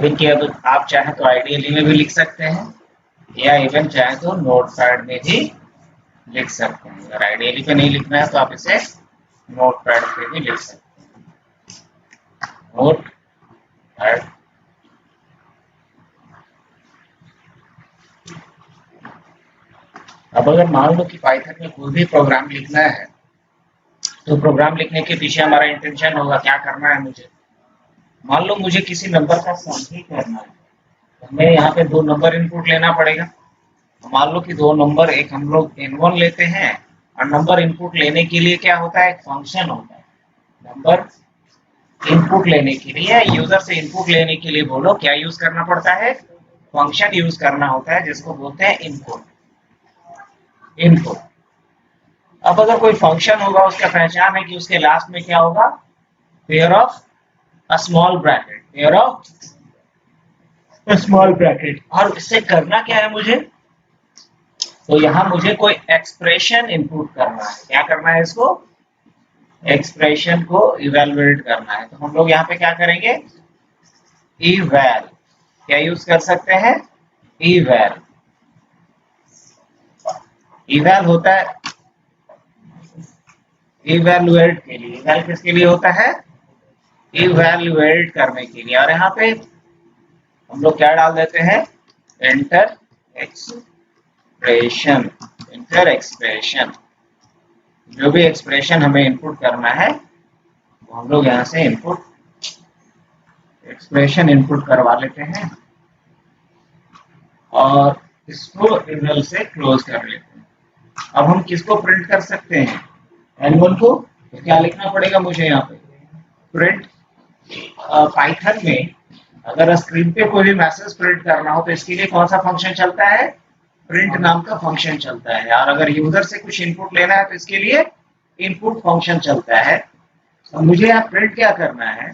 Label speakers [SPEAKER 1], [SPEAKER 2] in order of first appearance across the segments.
[SPEAKER 1] देखिए अब आप चाहे तो आइडियली में भी लिख सकते हैं या इवन चाहे तो नोटपैड में भी लिख सकते हैं। अगर आइडियली पे नहीं लिखना है तो आप इसे नोटपैड पे भी लिख सकते हैं। नोटपैड अब अगर मान लो कि पाइथन में कोई भी प्रोग्राम लिखना है तो प्रोग्राम लिखने के पीछे हमारा इंटेंशन होगा क्या करना है मुझे। मान लो मुझे किसी नंबर का सम ही करना है तो हमें यहाँ पे दो नंबर इनपुट लेना पड़ेगा। तो मान लो कि दो नंबर, एक हम लोग n1 लेते हैं और नंबर इनपुट लेने के लिए क्या होता है, एक फंक्शन होता है। नंबर इनपुट लेने के लिए, यूजर से इनपुट लेने के लिए बोलो क्या यूज करना पड़ता है, फंक्शन यूज करना होता है जिसको बोलते हैं इनपुट। इनपुट अब अगर कोई फंक्शन होगा उसका पहचान है कि उसके लास्ट में क्या होगा, pair of a small bracket, pair of a small bracket. और इससे करना क्या है मुझे, तो यहाँ मुझे कोई एक्सप्रेशन इनपुट करना है। क्या करना है, इसको एक्सप्रेशन को इवेलुएट करना है। तो हम लोग यहाँ पे क्या करेंगे, इवैल। क्या यूज कर सकते हैं, इवैल। इवैल होता है इवेलुएट के लिए। इवैल किसके लिए होता है, इवेलुएट करने के लिए। और यहाँ पे हम लोग क्या डाल देते हैं, एंटर एक्सप्रेशन। एंटर एक्सप्रेशन, जो भी एक्सप्रेशन हमें इनपुट करना है वो हम लोग यहाँ से इनपुट एक्सप्रेशन इनपुट करवा लेते हैं और इसको इवल से क्लोज कर लेते हैं। अब हम किसको प्रिंट कर सकते हैं, n1 को। तो क्या लिखना पड़ेगा मुझे यहाँ पे, प्रिंट। पाइथन में अगर स्क्रीन पे कोई भी मैसेज प्रिंट करना हो तो इसके लिए कौन सा फंक्शन चलता है, प्रिंट नाम का फंक्शन चलता है। और अगर यूजर से कुछ इनपुट लेना है तो इसके लिए इनपुट फंक्शन चलता है। तो मुझे यहाँ प्रिंट क्या करना है,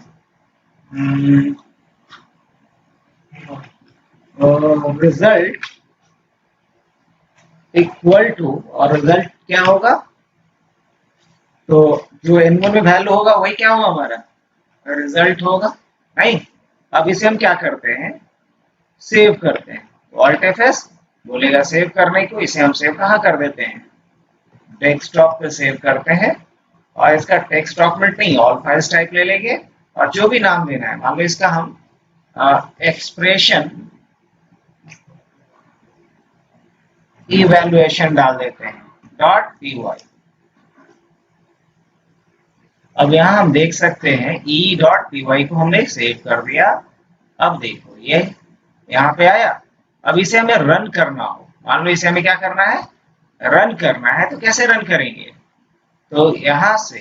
[SPEAKER 1] रिजल्ट इक्वल टू, और रिजल्ट क्या होगा, तो जो n1 में वैल्यू होगा वही क्या होगा, हमारा रिजल्ट होगा। नहीं, अब इसे हम क्या करते हैं, सेव करते हैं। ऑल्ट F8 बोलेगा सेव करने को। इसे हम सेव कहाँ कर देते हैं, डेस्कटॉप पे सेव करते हैं। और इसका टेक्स्ट डॉक्यूमेंट नहीं, ऑल फाइल्स टाइप ले लेंगे और जो भी नाम देना है, मान लो इसका हम एक्सप्रेशन इवैल्यूएशन डाल देते हैं .py। अब यहाँ हम देख सकते हैं e.py को हमने सेव कर दिया। अब देखो ये यहाँ पे आया। अब इसे हमें रन करना हो, मान लो इसे हमें क्या करना है, रन करना है। तो कैसे रन करेंगे, तो यहाँ से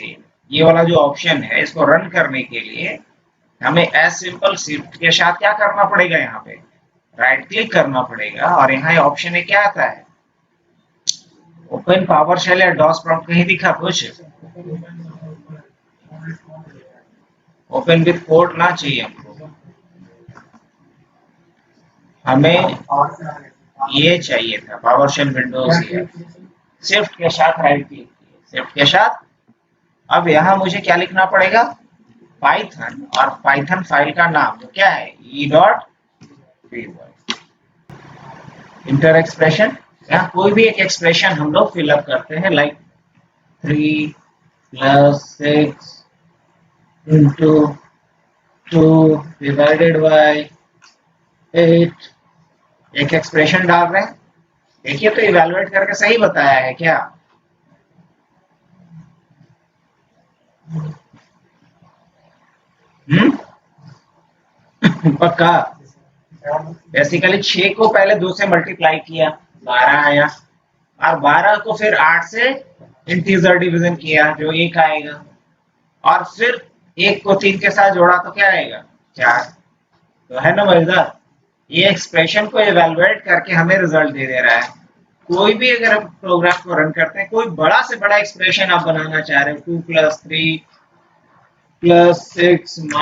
[SPEAKER 1] ये वाला जो ऑप्शन है, इसको रन करने के लिए हमें एज सिंपल शिफ्ट के साथ क्या करना पड़ेगा, यहाँ पे राइट क्लिक करना पड़ेगा। और यहाँ ऑप्शन है क्या आता है, ओपन पावर शेल या डॉस प्रॉम्प्ट कहीं दिखा कुछ, ओपन विथ कोड ना चाहिए हमको, हमें ये चाहिए था पावर शेल विंडोज। शिफ्ट के साथ राइट क्लिक किए, शिफ्ट के साथ। अब यहाँ मुझे क्या लिखना पड़ेगा, पाइथन, और पाइथन फाइल का नाम जो क्या है e.py। इंटर एक्सप्रेशन, यहाँ कोई भी एक एक्सप्रेशन हम लोग फिलअप करते हैं, लाइक 3 + 6 × 2 डिवाइडेड बाय 8। एक एक्सप्रेशन डाल रहे हैं। देखिए तो इवैल्यूएट करके सही बताया है क्या, पक्का। बेसिकली 6 को पहले 2 से मल्टीप्लाई किया, 12 आया, और 12 को फिर 8 से इंटीजर डिवीजन किया जो 1 आएगा, और फिर 1 को 3 के साथ जोड़ा तो क्या आएगा, 4। तो है ना मजेदार, ये एक्सप्रेशन को इवैल्यूएट करके हमें रिजल्ट दे रहा है। कोई भी अगर हम प्रोग्राम को रन करते हैं, कोई बड़ा से बड़ा एक्सप्रेशन आप बनाना चाह रहे हो, 2 + 3 + 6 -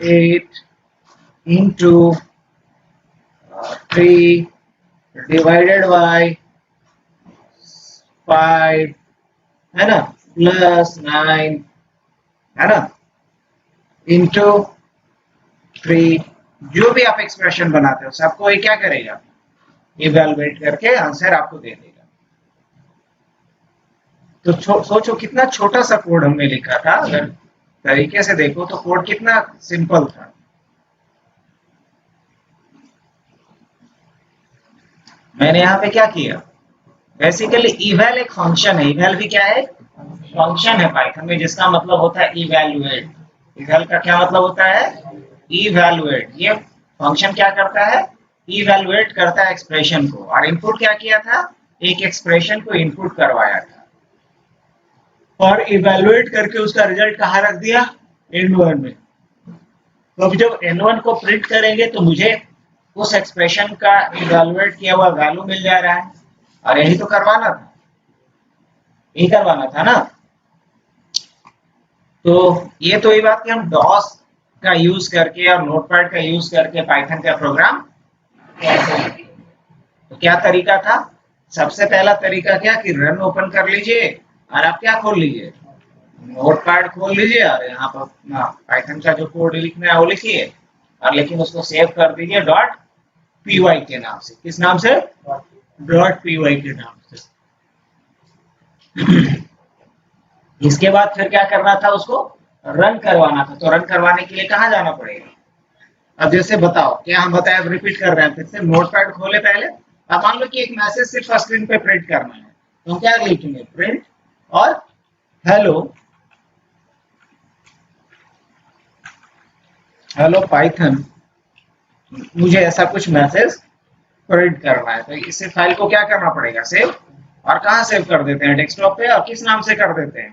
[SPEAKER 1] 8 into 3 divided by 5, है ना, +9, है ना, into 3 जो भी आप एक्सप्रेशन बनाते हो सबको ये क्या करेगा, इवेलुएट करके आंसर आपको दे देगा। तो सोचो कितना छोटा सा कोड हमने लिखा था, अगर तरीके से देखो तो कोड कितना सिंपल था। मैंने यहाँ पे क्या किया, बेसिकली इवैल एक फंक्शन है। इवैल भी क्या है, फंक्शन है पाइथन में, जिसका मतलब होता है इवैल्यूएट। इवैल का क्या मतलब होता है, इवैल्यूएट। ये फंक्शन क्या करता है, इवैल्यूएट करता है एक्सप्रेशन को। और इनपुट क्या किया था, एक एक्सप्रेशन को इनपुट करवाया था और इवैल्यूएट करके उसका रिजल्ट कहाँ रख दिया, n1 में। तो अब जब n1 को प्रिंट करेंगे तो मुझे उस एक्सप्रेशन का इवैल्यूएट किया हुआ वैल्यू मिल जा रहा है, और यही तो करवाना था, यही करवाना था ना। तो ये तो ये बात कि हम डॉस का यूज करके और नोटपैड का यूज करके पाइथन का प्रोग्राम कैसे लिखें। तो क्या तरीका था, सबसे पहला तरीका क्या कि रन ओपन कर लीजिए और आप क्या खोल लीजिए, नोटपैड खोल लीजिए और यहाँ पर पाइथन का जो कोड लिखना है वो लिखिए, और लेकिन उसको सेव कर दीजिए डॉट पीवाई के नाम से। किस नाम से, डॉट पीवाई के नाम से। इसके बाद फिर क्या करना था, उसको रन करवाना था। तो रन करवाने के लिए कहाँ जाना पड़ेगा, अब जैसे बताओ क्या हम बताए, अब रिपीट कर रहे हैं फिर से। नोटपैड खोले पहले, अब मान लो कि एक मैसेज सिर्फ स्क्रीन पे प्रिंट करना है, तो हम क्या लिखेंगे, प्रिंट और हेलो, हेलो पाइथन, मुझे ऐसा कुछ मैसेज प्रिंट करना है। तो इस फाइल को क्या करना पड़ेगा, सेव। और कहाँ सेव कर देते हैं, डेस्कटॉप पे। और किस नाम से कर देते हैं,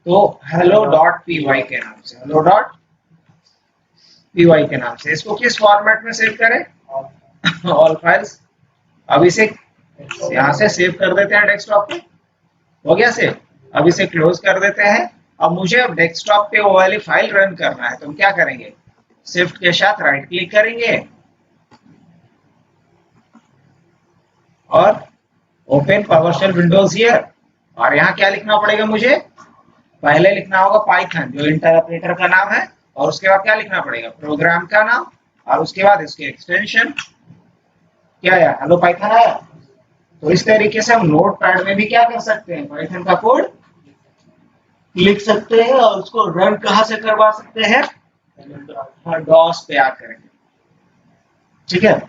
[SPEAKER 1] तो हेलो डॉट पी वाई के नाम से, हेलो डॉट पी वाई के नाम से। इसको किस फॉर्मेट में सेव करें, ऑल फाइल्स। अब इसे यहाँ से सेव कर देते हैं डेस्कटॉप पे, हो गया सेव। अब इसे क्लोज कर देते हैं। अब मुझे अब डेस्कटॉप पे वो वाली फाइल रन करना है, तो हम क्या करेंगे, शिफ्ट के साथ राइट क्लिक करेंगे और ओपन पावरशेल विंडोज हियर। और यहाँ क्या लिखना पड़ेगा मुझे, पहले लिखना होगा पाइथन जो इंटरप्रेटर का नाम है, और उसके बाद क्या लिखना पड़ेगा, प्रोग्राम का नाम, और उसके बाद इसके एक्सटेंशन क्या है, हेलो पाइथन आया। तो इस तरीके से हम नोटपैड में भी क्या कर सकते हैं, पाइथन का कोड लिख सकते हैं और उसको रन कहाँ से करवा सकते हैं, डॉस पे आकर। ठीक है।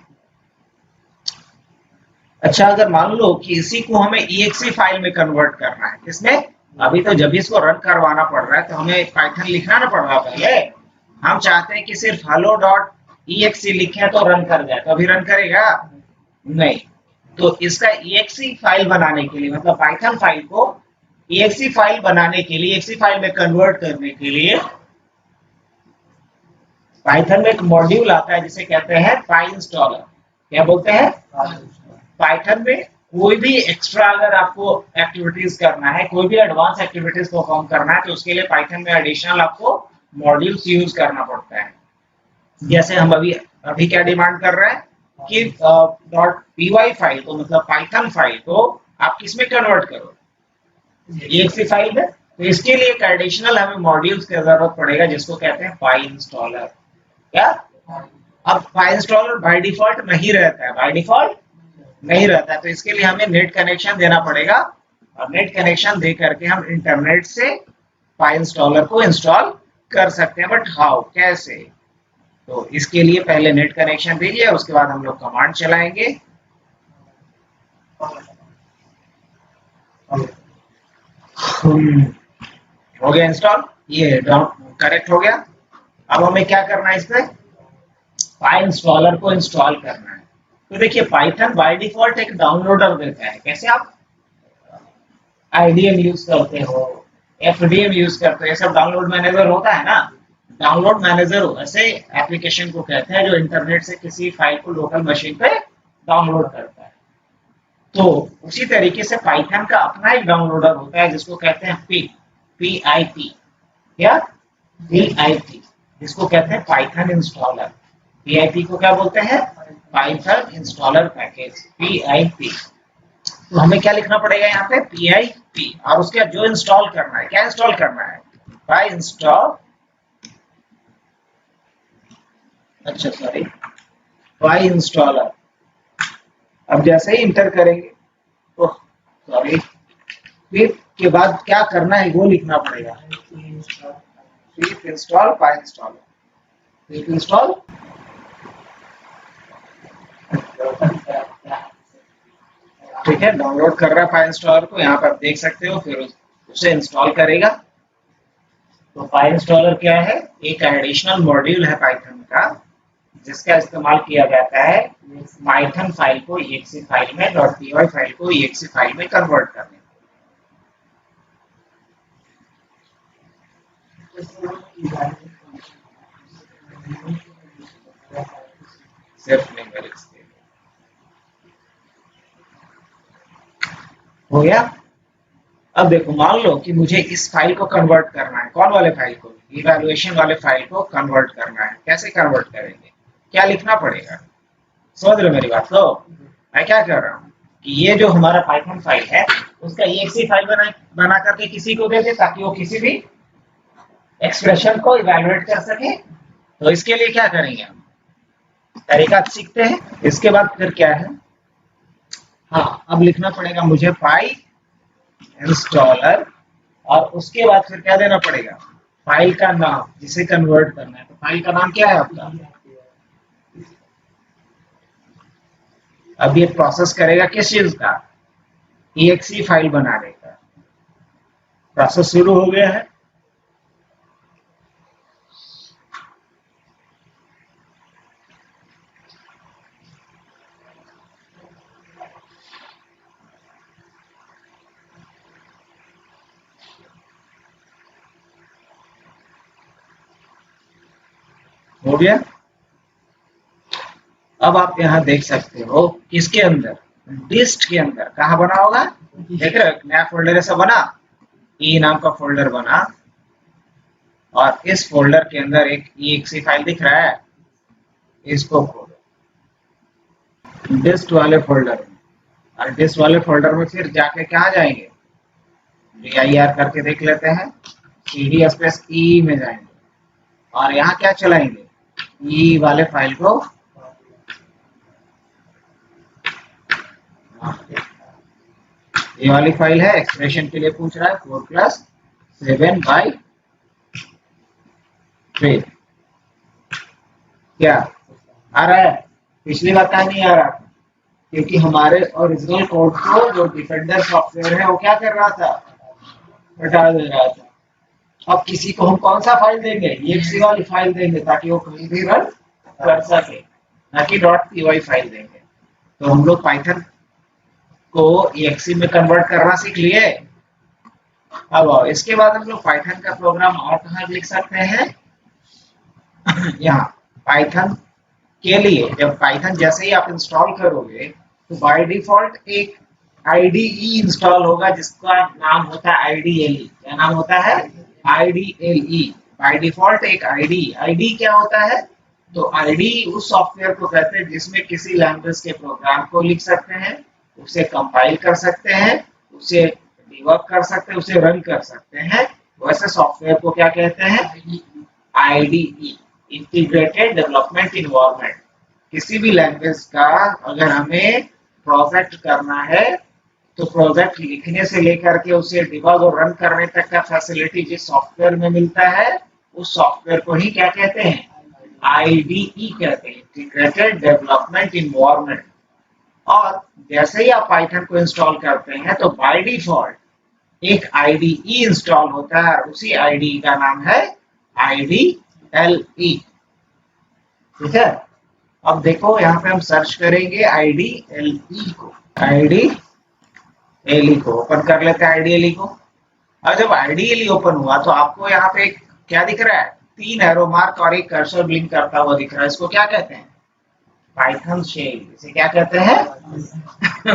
[SPEAKER 1] अच्छा, अगर मान लो कि इसी को हमें exe फाइल में कन्वर्ट करना है, किसमें, अभी तो जब इसको रन करवाना पड़ रहा है तो हमें पाइथन लिखना ना पड़ रहा पहले। हम चाहते हैं कि सिर्फ hello डॉट exe लिखें तो रन कर जाए, तो अभी रन करेगा नहीं। तो इसका exe फाइल बनाने के लिए, मतलब पाइथन फाइल को exe फाइल बनाने के लिए, exe फाइल में कन्वर्ट करने के लिए पाइथन में एक मॉड्यूल आता है जिसे कहते हैं पाइंस्टॉलर। क्या बोलते हैं, पाइथन में कोई भी एक्स्ट्रा अगर आपको एक्टिविटीज करना है, कोई भी एडवांस एक्टिविटीज परफॉर्म करना है, तो उसके लिए पाइथन में एडिशनल आपको मॉड्यूल्स यूज करना पड़ता है। जैसे हम अभी अभी क्या डिमांड कर रहे हैं कि डॉट पीवाई फाइल को, मतलब पाइथन फाइल को आप किसमें कन्वर्ट करो, exe फाइल में। तो इसके लिए एक एडिशनल हमें मॉड्यूल्स की जरूरत पड़ेगा जिसको कहते हैं पाइंस्टॉलर। क्या, अब पाइंस्टॉलर बाय डिफॉल्ट नहीं रहता है, बाय डिफॉल्ट नहीं रहता है, तो इसके लिए हमें नेट कनेक्शन देना पड़ेगा। और नेट कनेक्शन दे करके हम इंटरनेट से पाइंस्टॉलर को इंस्टॉल कर सकते हैं। बट हाउ, कैसे, तो इसके लिए पहले नेट कनेक्शन दीजिए और उसके बाद हम लोग कमांड चलाएंगे। हो गया इंस्टॉल, ये करेक्ट हो गया। अब हमें क्या करना है, इस पे पाइंस्टॉलर को इंस्टॉल करना है। तो देखिए पाइथन बाय डिफॉल्ट एक डाउनलोडर देता है। कैसे, आप आईडीएम यूज करते हो, एफडीएम यूज करते हो, ये सब डाउनलोड मैनेजर होता है ना। डाउनलोड मैनेजर ऐसे एप्लीकेशन को कहते हैं जो इंटरनेट से किसी फाइल को लोकल मशीन पे डाउनलोड करता है। तो उसी तरीके से पाइथन का अपना एक डाउनलोडर होता है जिसको कहते हैं पीआईपी, क्या, पीआईपी, जिसको कहते हैं पाइथन इंस्टॉलर। पीआईपी को क्या बोलते हैं, पाइथन इंस्टॉलर पैकेज, पीआईपी। तो हमें क्या लिखना पड़ेगा यहाँ पे, पीआईपी, और उसके जो इंस्टॉल करना है, क्या इंस्टॉल करना है, पाई इंस्टॉल अच्छा सॉरी, पाई इंस्टॉलर। अब जैसे ही इंटर करेंगे, ओह सॉरी, फिर के बाद क्या करना है वो लिखना पड़ेगा। pip इंस्टॉल पाई इंस्टॉलर, pip इंस्टॉल ठीक है, डाउनलोड कर रहा है फाइल इंस्टॉलर को, यहाँ पर देख सकते हो, फिर उसे इंस्टॉल करेगा। तो फाइल इंस्टॉलर क्या है, एक एडिशनल मॉड्यूल है पाइथन का, जिसका इस्तेमाल किया जाता है पाइथन फाइल को exe फाइल में, .py फाइल को exe फाइल में कन्वर्ट करने। सिर्फ न्यूमेरिक्स हो गया। अब देखो, मान लो कि मुझे इस फाइल को कन्वर्ट करना है, कौन वाले फाइल को, इवैल्यूएशन वाले फाइल को कन्वर्ट करना है। कैसे कन्वर्ट करेंगे, क्या लिखना पड़ेगा, समझ लो मेरी बात। तो मैं क्या कर रहा हूँ कि ये जो हमारा पाइथन फाइल है, उसका exe फाइल बना करके किसी को दे दे, ताकि वो किसी भी एक्सप्रेशन को इवैल्यूएट कर सके। तो इसके लिए क्या करेंगे, हम तरीका सीखते हैं। इसके बाद फिर क्या है, हाँ अब लिखना पड़ेगा मुझे पाई इंस्टॉलर, और उसके बाद फिर क्या देना पड़ेगा, फाइल का नाम जिसे कन्वर्ट करना है। तो फाइल का नाम क्या है आपका, अब ये प्रोसेस करेगा किस चीज का, exe फाइल बनाने का। प्रोसेस शुरू हो गया है। हो गया। अब आप यहाँ देख सकते हो किसके अंदर, डिस्ट के अंदर। कहाँ बना होगा, देख रहे हो, नया फोल्डर ऐसा बना, ई नाम का फोल्डर बना, और इस फोल्डर के अंदर एक exe फाइल दिख रहा है, इसको खोलो डिस्ट वाले फोल्डर में। और डिस्ट वाले फोल्डर में फिर जाके कहाँ जाएंगे, dir करके देख लेते हैं, cd स्पेस ई में जाएंगे, और यहाँ क्या चलाएंगे, ई वाले फाइल को, ये वाली फाइल है, एक्सप्रेशन के लिए पूछ रहा है, 4+7/3 क्या आ रहा है, पिछली बार का नहीं आ रहा था, क्योंकि हमारे ओरिजिनल कोड को जो डिफेंडर सॉफ्टवेयर है वो क्या कर रहा था, हटा दे रहा था। अब किसी को हम कौन सा फाइल देंगे, exe वाली फाइल देंगे, ताकि वो कहीं भी रन कर सके, ना कि .py फाइल देंगे। तो हम लोग पाइथन को exe में कन्वर्ट करना सीख लिए। अब इसके बाद हम लोग पाइथन का प्रोग्राम और कहाँ लिख सकते हैं, यहाँ पाइथन के लिए जब पाइथन जैसे ही आप इंस्टॉल करोगे, तो बाय डिफॉल्ट एक IDE इंस्टॉल होगा, जिसका नाम होता है IDLE। क्या नाम होता है, IDLE। बाय डिफॉल्ट एक ID क्या होता है, तो IDE उस सॉफ्टवेयर को कहते हैं जिसमें किसी लैंग्वेज के प्रोग्राम को लिख सकते हैं, उसे कंपाइल कर सकते हैं, उसे डिबग कर सकते हैं, उसे रन कर सकते हैं। वैसे सॉफ्टवेयर को क्या कहते हैं, IDE, इंटीग्रेटेड डेवलपमेंट इन्वायरमेंट। किसी भी लैंग्वेज का अगर हमें प्रोजेक्ट करना है, तो प्रोजेक्ट लिखने से लेकर के उसे डिबग और रन करने तक का फैसिलिटी जिस सॉफ्टवेयर में मिलता है, उस सॉफ्टवेयर को ही क्या कहते हैं, IDE कहते हैं, इंटीग्रेटेड डेवलपमेंट इन्वायरमेंट। और जैसे ही आप पाइथन को इंस्टॉल करते हैं, तो बाय डिफॉल्ट एक IDE इंस्टॉल होता है, और उसी IDE का नाम है IDLE। ठीक है। अब देखो यहाँ पे हम सर्च करेंगे IDLE को, IDLE को ओपन कर लेते हैं, IDLE को। और जब IDLE ओपन हुआ, तो आपको यहाँ पे क्या दिख रहा है, 3 एरो मार्क और एक कर्सर ब्लिंक करता हुआ दिख रहा है। इसको क्या कहते हैं, पाइथन शेल। इसे क्या कहते हैं,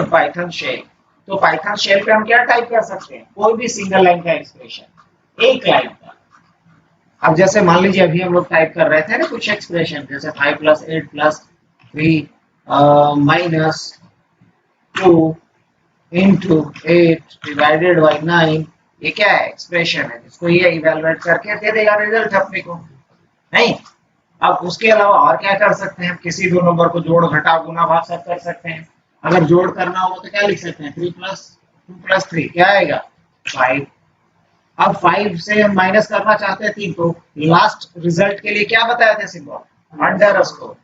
[SPEAKER 1] पाइथन शेल। तो पाइथन शेल पे हम क्या टाइप कर सकते हैं, कोई भी सिंगल लाइन का एक्सप्रेशन, एक लाइन का। अब जैसे मान लीजिए अभी हम लोग टाइप कर रहे थे ना कुछ एक्सप्रेशन, जैसे 5 + 8 + 3 -2 into 8 divided by 9, ये क्या है, एक्सप्रेशन है, जिसको ये इवैल्यूएट करके दे देगा रिजल्ट अपने को, नहीं। अब उसके अलावा और क्या कर सकते हैं, किसी दो नंबर को जोड़ घटा गुना भाग सब कर सकते हैं। अगर जोड़ करना हो तो क्या लिख सकते हैं, 3 + 2 + 3 क्या आएगा 5। अब 5 से हम माइनस करना चाहते हैं 3, तो लास्ट रिजल्ट के लिए क्या बताया था सिंबल, अंडर स्कोर।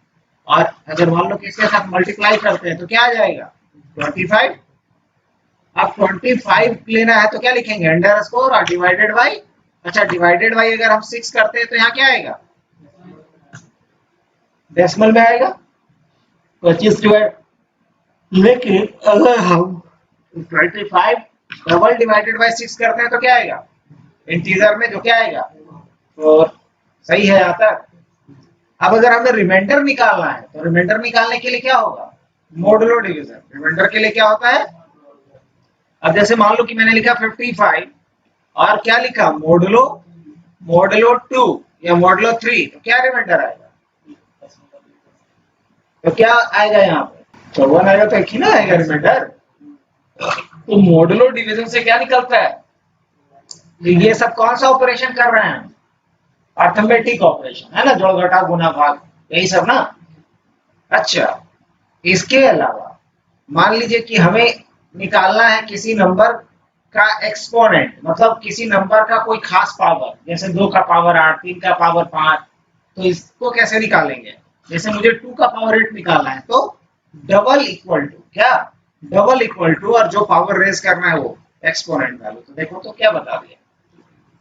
[SPEAKER 1] और अगर मान लो कि इसके साथ मल्टीप्लाई करते हैं तो क्या आ जाएगा 25। अब 25 लेना है तो क्या लिखेंगे, अंडर स्कोर और डिवाइडेड बाई, अच्छा डिवाइडेड बाई अगर हम 6 करते हैं तो यहाँ क्या आएगा, डेसिमल में आएगा 25 डिवाइड। लेकिन अगर हम 25 डबल डिवाइडेड बाई 6 करते हैं तो क्या आएगा, इंटीजर में जो क्या आएगा 4। सही है यहाँ तक। अब अगर हमें रिमाइंडर निकालना है तो रिमाइंडर निकालने के लिए क्या होगा, मोडुलो डिवीजन। रिमाइंडर के लिए क्या होता है, अब जैसे मान लो कि मैंने लिखा 55 और क्या लिखा मोडुलो 2 या मोडुलो 3, तो क्या रिमाइंडर आएगा, तो क्या आएगा यहाँ पे 54 आएगा, तो एक ही ना आएगा रिमाइंडर। तो मोडुलो डिवीजन से क्या निकलता है, ये सब कौन सा ऑपरेशन कर रहे हैं, अर्थमेटिक ऑपरेशन है ना, जोड़ घटा गुना भाग यही सब ना। अच्छा इसके अलावा मान लीजिए कि हमें निकालना है किसी नंबर का एक्सपोनेंट, मतलब किसी नंबर का कोई खास पावर, जैसे 2 का पावर 8, 3 का पावर 5, तो इसको कैसे निकालेंगे, जैसे मुझे 2 का पावर 8 निकालना है तो डबल इक्वल टू क्या, डबल इक्वल टू और जो पावर रेज करना है वो एक्सपोनेंट वैल्यू। तो देखो तो क्या बता दिया।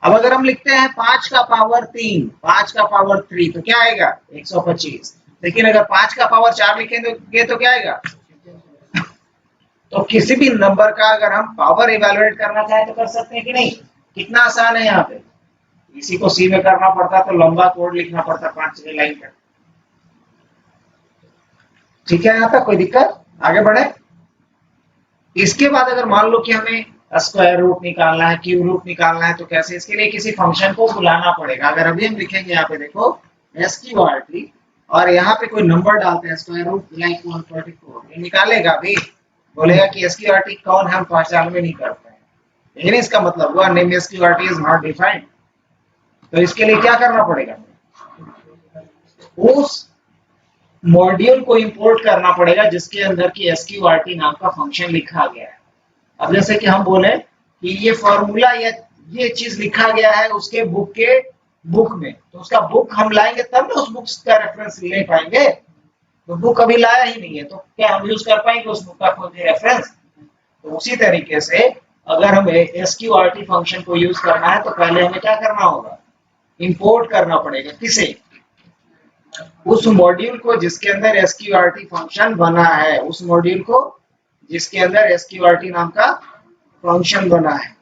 [SPEAKER 1] अब अगर हम लिखते हैं 5 का पावर 3, 5 का पावर 3 तो क्या आएगा 125। लेकिन अगर 5 का पावर 4 लिखेंगे तो क्या आएगा, तो किसी भी नंबर का अगर हम पावर इवैल्यूएट करना चाहें तो कर सकते हैं कि नहीं, कितना आसान है यहाँ पे। इसी को सी में करना पड़ता तो लंबा कोड लिखना पड़ता 5 लाइन का। ठीक है यहाँ तक कोई दिक्कत, आगे बढ़े। इसके बाद अगर मान लो कि हमें स्क्वायर रूट निकालना है, क्यूब रूट निकालना है, तो कैसे, इसके लिए किसी फंक्शन को बुलाना पड़ेगा। अगर अभी हम लिखेंगे यहाँ पे देखो SQRT और यहाँ पे कोई नंबर डालते हैं स्क्वायर रूट लाइक 144, ये निकालेगा अभी, बोलेगा कि SQRT कौन है, हम पहचान में नहीं करते हैं, लेकिन इसका मतलब हुआ name SQRT is not defined. तो इसके लिए क्या करना पड़ेगा, उस मॉड्यूल को इंपोर्ट करना पड़ेगा जिसके अंदर की SQRT नाम का फंक्शन लिखा गया है। अब जैसे कि हम बोले कि ये फॉर्मूला या ये चीज लिखा गया है उसके बुक में, तो उसका बुक हम लाएंगे तब ना उस बुक का रेफरेंस ले पाएंगे। तो बुक अभी लाया ही नहीं है तो क्या हम यूज कर पाएंगे उस बुक का कोई रेफरेंस। तो उसी तरीके से अगर हमें SQRT फंक्शन को यूज करना है तो पहले हमें क्या करना होगा, इंपोर्ट करना पड़ेगा किसे, उस मॉड्यूल को जिसके अंदर SQRT फंक्शन बना है, उस मॉड्यूल को जिसके अंदर SQRT नाम का फंक्शन बना है।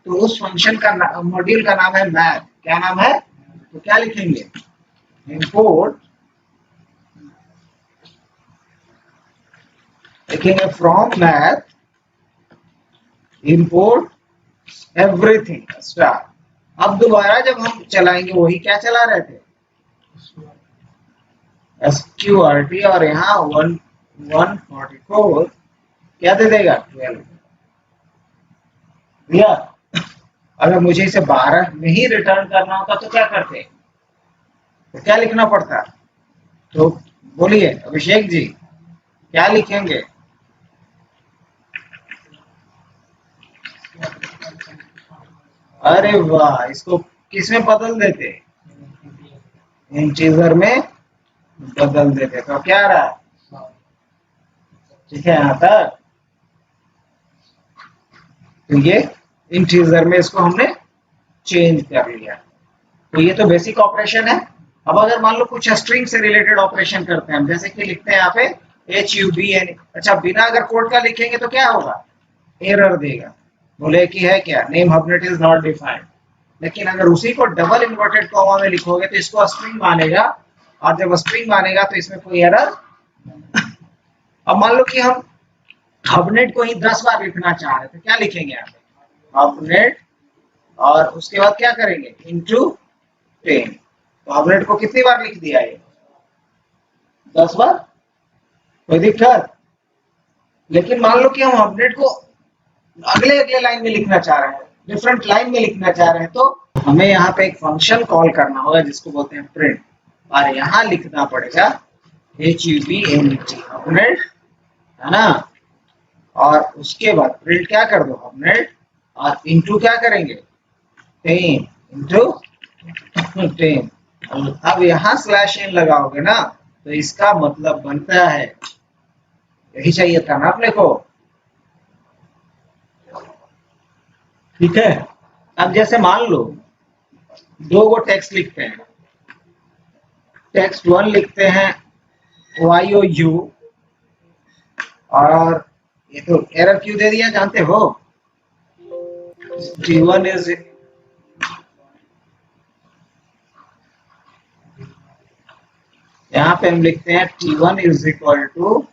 [SPEAKER 1] तो उस फंक्शन का मॉड्यूल का नाम है मैथ। क्या नाम है, तो क्या लिखेंगे, इंपोर्ट, लिखेंगे from math import everything star. अब दोबारा जब हम चलाएंगे वही क्या चला रहे थे SQRT और यहाँ 144 क्या दे देगा 12 भैया। अगर मुझे इसे 12 में ही रिटर्न करना होता तो क्या करते, तो क्या लिखना पड़ता, तो बोलिए अभिषेक जी क्या लिखेंगे, अरे वाह, इसको किसमें बदल देते, इंटीजर में बदल देते तो क्या रहा। ठीक है यहाँ तक, तो ये इंटीजर में इसको हमने चेंज कर लिया। तो ये तो बेसिक ऑपरेशन है। अब अगर मान लो कुछ स्ट्रिंग से रिलेटेड ऑपरेशन करते हैं हम, जैसे कि लिखते हैं यहाँ पे HUBN, अच्छा बिना अगर कोड का लिखेंगे तो क्या होगा, एरर देगा, बोले कि है क्या नेम हबनेट इज नॉट डिफाइंड। लेकिन अगर उसी को डबल इन्वर्टेड कॉमा में लिखोगे तो इसको स्ट्रिंग मानेगा, और जब स्ट्रिंग मानेगा तो इसमें कोई एरर। अब मान लो कि हम हबनेट को ही 10 बार लिखना चाह रहे थे, क्या लिखेंगे यहाँ पे हबनेट, और उसके बाद क्या करेंगे इनटू 10। तो हबनेट को कितनी बार लिख दिया, ये 10 बार, कोई दिक्कत। लेकिन मान लो कि हम हबनेट को अगले लाइन में लिखना चाह रहे हैं, डिफरेंट लाइन में लिखना चाह रहे हैं, तो हमें यहाँ पे एक फंक्शन कॉल करना होगा जिसको बोलते हैं प्रिंट। और यहाँ लिखना पड़ेगा HUBNET HUBNET, है ना। और उसके बाद प्रिंट क्या कर दो HUBNET, और इंटू क्या करेंगे 10 इंटू 10। अब यहाँ /n लगाओगे ना तो इसका मतलब बनता है, यही चाहिए था ना अपने को, ठीक है। अब जैसे मान लो दो गो टेक्स्ट लिखते हैं, टेक्स्ट 1 लिखते हैं YOU, और ये तो एरर क्यों दे दिया जानते हो, T1 इज, यहाँ पे हम लिखते हैं T1 is equal to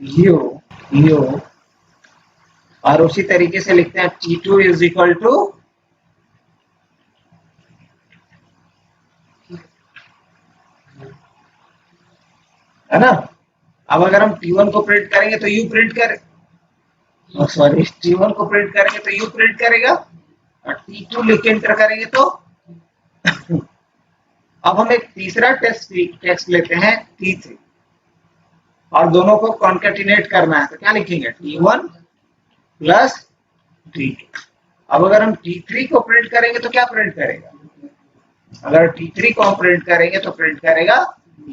[SPEAKER 1] you, और उसी तरीके से लिखते हैं T2 इज इक्वल टू, है ना। अब अगर हम T1 को प्रिंट करेंगे तो U प्रिंट करे, सॉरी T1 को प्रिंट करेंगे तो U प्रिंट करेगा, और T2 लिख के एंटर करेंगे तो अब हम एक तीसरा टेक्स्ट लेते हैं T3, और दोनों को कॉन्केटिनेट करना है तो क्या लिखेंगे T1 प्लस T2। अब अगर हम T3 को प्रिंट करेंगे तो क्या प्रिंट करेगा, अगर T3 को हम प्रिंट करेंगे तो प्रिंट करेगा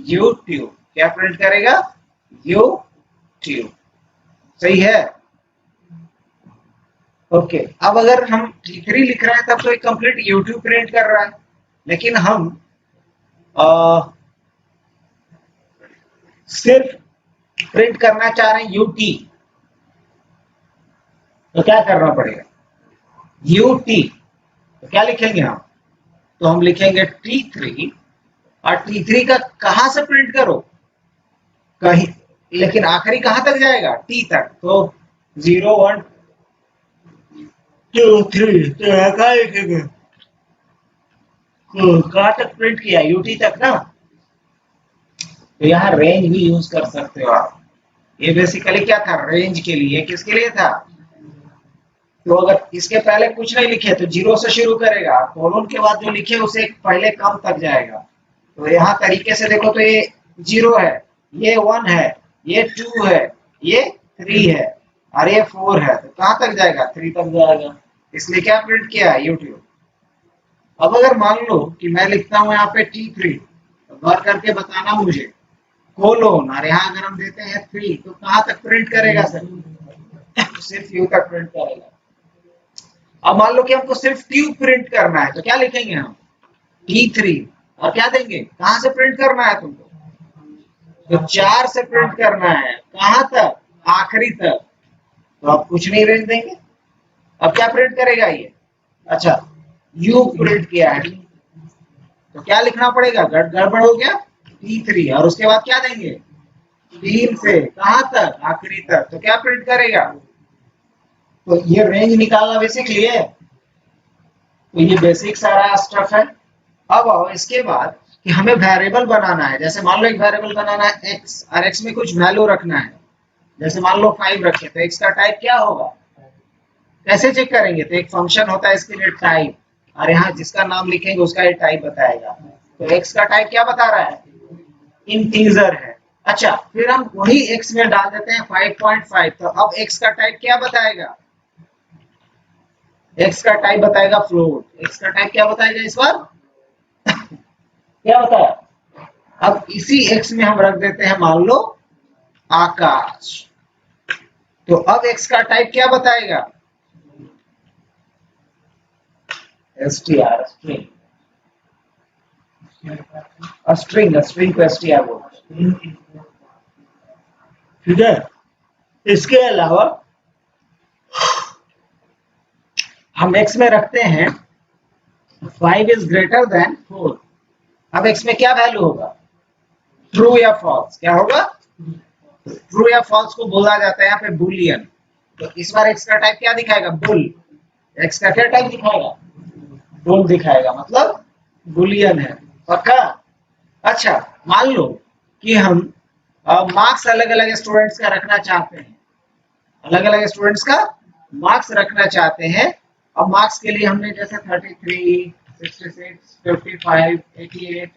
[SPEAKER 1] U2, क्या प्रिंट करेगा U2, सही है। ओके, अब अगर हम T3 लिख रहे हैं तब तो एक कंप्लीट U2 प्रिंट कर रहा है, लेकिन हम सिर्फ प्रिंट करना चाह रहे हैं UT, तो क्या करना पड़ेगा UT, तो क्या लिखेंगे हम, तो हम लिखेंगे T3, और T3 का कहां से प्रिंट करो, कहीं, लेकिन आखिरी कहां तक जाएगा T तक, तो 0 1 2 3, तो कहां लिखेंगे, कहां तक प्रिंट किया UT तक ना, तो यहाँ रेंज भी यूज कर सकते हो आप। ये बेसिकली क्या था, रेंज के लिए, किसके लिए था, तो अगर इसके पहले कुछ नहीं लिखे तो 0 से शुरू करेगा, कोलोन के बाद जो लिखे उसे पहले कम तक जाएगा, तो यहाँ तरीके से देखो तो ये 0 है, ये 1 है, ये 2 है, ये 3 है, और ये 4 है, तो कहां तक जाएगा 3 तक जाएगा, इसलिए क्या प्रिंट किया YouTube। अब अगर मान लो कि मैं लिखता हूं यहाँ पे T3, तो गौर करके बताना मुझे, कोलोन, और यहाँ अगर हम देते हैं 3 तो कहां तक प्रिंट करेगा सर, सिर्फ U तक प्रिंट करेगा। अब मान लो कि हमको सिर्फ T प्रिंट करना है तो क्या लिखेंगे हम T3, और क्या देंगे, कहां से प्रिंट करना है तुमको, तो 4 से प्रिंट करना है, कहां तक, आखिरी तक, तो आप कुछ नहीं रेंज देंगे। अब क्या प्रिंट करेगा ये, अच्छा U प्रिंट किया है, तो क्या लिखना पड़ेगा, गड़बड़ हो गया T3, और उसके बाद क्या देंगे 3 से कहां तक, आखिरी तक, तो क्या प्रिंट करेगा, तो ये रेंज निकालना बेसिक लिए, तो ये बेसिक सारा स्टफ है। अब आओ इसके बाद कि हमें वेरिएबल बनाना है, जैसे मान लो एक वेरिएबल बनाना है x, और x में कुछ वैल्यू रखना है, जैसे मान लो 5 रखे, तो x का टाइप क्या होगा, कैसे चेक करेंगे, तो एक फंक्शन होता है इसके लिए टाइप, और यहाँ जिसका नाम लिखेंगे उसका ये टाइप बताएगा, तो x का टाइप क्या बता रहा है, इंटीजर है। अच्छा, फिर हम वही x में डाल देते हैं 5.5, तो अब x का टाइप क्या बताएगा, x का टाइप बताएगा फ्लोट, x का टाइप क्या बताएगा इस बार क्या बताया, अब इसी x में हम रख देते हैं मान लो आकाश, तो अब x का टाइप क्या बताएगा, str, स्ट्रिंग, स्ट्रिंग को str बोलते हैं, ठीक है। इसके अलावा हम x में रखते हैं 5 इज ग्रेटर देन 4, अब x में क्या वैल्यू होगा, ट्रू या फॉल्स, क्या होगा, ट्रू या फॉल्स को बोला जाता है यहाँ पे बुलियन, तो इस बार x का टाइप क्या दिखाएगा, बुल, x का क्या टाइप दिखाएगा, बुल दिखाएगा, मतलब बुलियन है, पक्का। अच्छा, मान लो कि हम मार्क्स अलग अलग स्टूडेंट्स का रखना चाहते हैं, अलग अलग स्टूडेंट्स का मार्क्स रखना चाहते हैं, अब मार्क्स के लिए हमने जैसे 33, 66, 55, 88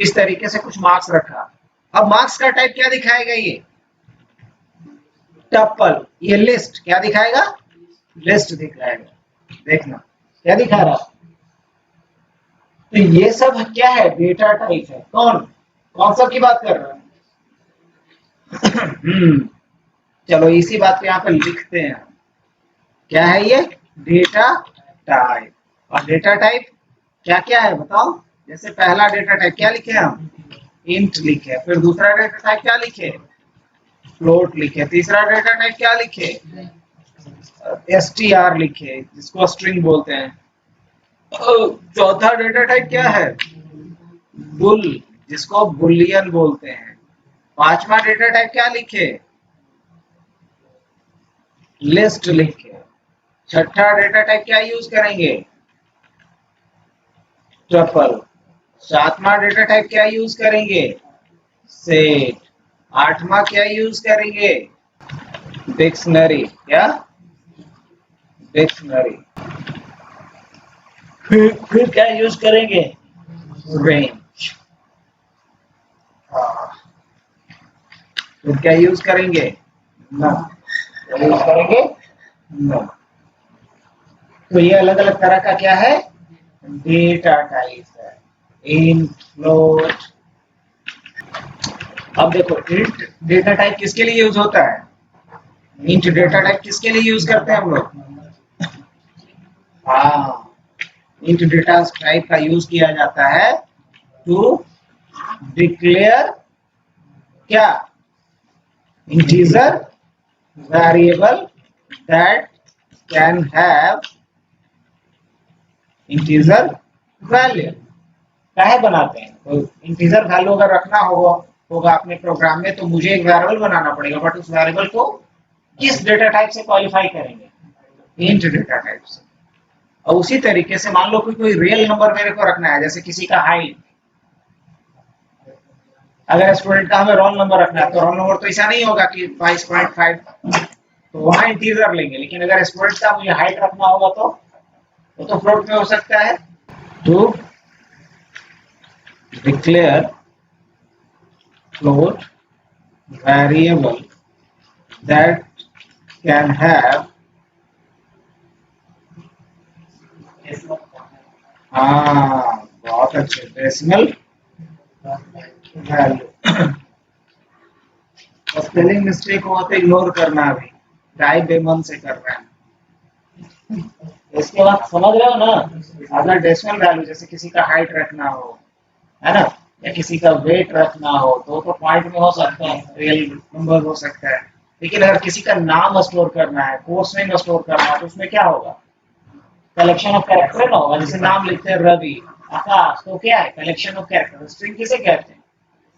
[SPEAKER 1] इस तरीके से कुछ मार्क्स रखा। अब मार्क्स का टाइप क्या दिखाएगा ये? टपल। ये लिस्ट क्या दिखाएगा? लिस्ट दिखाएगा। देखना क्या दिखा रहा। तो ये सब क्या है? डेटा टाइप है। कौन सा की बात कर रहा है? चलो इसी बात पे यहाँ पर लिखते हैं। क्या है ये? Data type. और डेटा टाइप क्या क्या है बताओ? जैसे पहला डेटा टाइप क्या लिखे हम? इंट लिखे। फिर दूसरा डेटा टाइप क्या लिखे? फ्लोट लिखे। तीसरा डेटा टाइप क्या लिखे? str लिखे, जिसको स्ट्रिंग बोलते हैं। चौथा डेटा टाइप क्या है? बुल, जिसको बुलियन बोलते हैं। पांचवा डेटा टाइप क्या लिखे? लिस्ट लिखे। छठा डेटा टाइप क्या यूज करेंगे? ट्रिपल। सातवां डेटा टाइप क्या यूज करेंगे? सेट। आठवां क्या यूज करेंगे? डिक्शनरी। क्या? डिक्शनरी। फिर क्या यूज करेंगे? रेंज। फिर क्या यूज करेंगे? नम। क्या यूज करेंगे? नम। तो ये अलग अलग तरह का क्या है? डेटा टाइप है। Int, float. अब देखो इंट डेटा टाइप किसके लिए यूज होता है? इंट डेटा टाइप किसके लिए यूज करते हैं हम लोग? हाँ, इंट डेटा टाइप का यूज किया जाता है टू डिक्लेयर क्या? Integer variable that can have integer value. काहे बनाते हैं? तो इंटीजर वैल्यू अगर रखना होगा अपने प्रोग्राम में, तो मुझे एक वेरिएबल बनाना पड़ेगा। बट उस वेरिएबल को किस डेटा टाइप से क्वालिफाई करेंगे? इंट डेटा टाइप से। और उसी तरीके से मान लो कि कोई रियल नंबर मेरे को रखना है, जैसे किसी का हाइट। अगर स्टूडेंट का हमें रोल नंबर रखना है, तो रोल नंबर तो ऐसा नहीं होगा कि 22.5, तो वहां इंटीजर लेंगे। लेकिन अगर स्टूडेंट का मुझे हाइट रखना होगा तो वो तो फ्लोट में हो सकता है। तो declare float variable that can have बहुत अच्छे डेसिमल वैल्यू। स्पेलिंग मिस्टेक हो तो इग्नोर करना। अभी टाइप बेमन से कर रहे हैं। इसके बाद समझ रहे हो ना? अगर डेसिमल वैल्यू जैसे किसी का हाइट रखना हो, है ना, या किसी का वेट रखना हो, तो पॉइंट में हो सकते हैं, रियल नंबर हो सकता है। लेकिन अगर किसी का नाम स्टोर करना है, कोर्स नेम स्टोर करना है, तो उसमें क्या होगा? कलेक्शन ऑफ कैरेक्टर ना होगा। जैसे नाम लिखते हैं रवि, आकाश, तो क्या है? Collection of character. स्ट्रिंग किसे कहते हैं?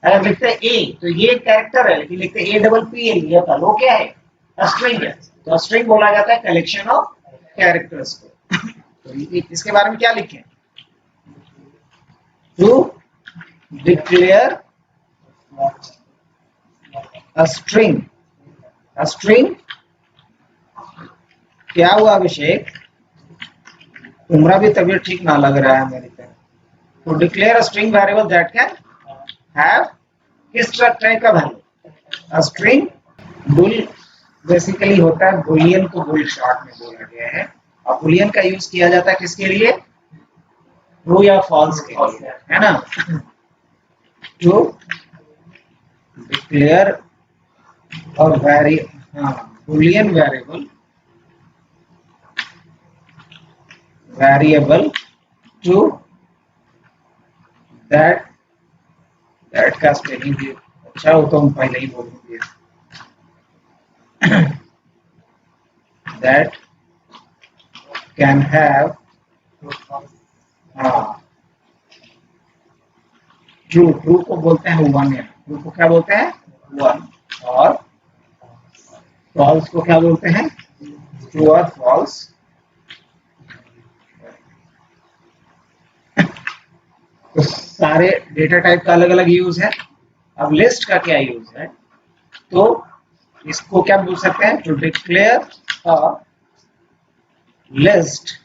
[SPEAKER 1] अगर लिखते हैं ए, तो ये कैरेक्टर है। लेकिन लिखते हैं APPL, वो क्या है? स्ट्रिंग है। तो स्ट्रिंग बोला जाता है कलेक्शन ऑफ कैरेक्टर्स को। तो इसके बारे में क्या लिखें? To declare a string। a string क्या हुआ अभिषेक? तुम्हारा भी तबीयत ठीक ना लग रहा है मेरी तरह। तो declare a string variable that can have किस टाइप का value? a string bull basically होता है बुलियन को बुल शॉर्ट में बोला गया है। और बुलियन का यूज किया जाता है किसके लिए? ट्रू या फॉल्स के लिए, है ना? टू डिक्लेयर और बुलियन वेरिएबल टू दैट का स्पेलिंग भी अच्छा हो तो हम पहले ही बोल दिए। दैट कैन हैव ट्रू को बोलते हैं वन। ट्रू को क्या बोलते हैं? वन। और फॉल्स को क्या बोलते हैं? ट्रू और फॉल्स। तो सारे डेटा टाइप का अलग अलग यूज है। अब लिस्ट का क्या यूज है? तो इसको क्या बोल सकते हैं? To declare a list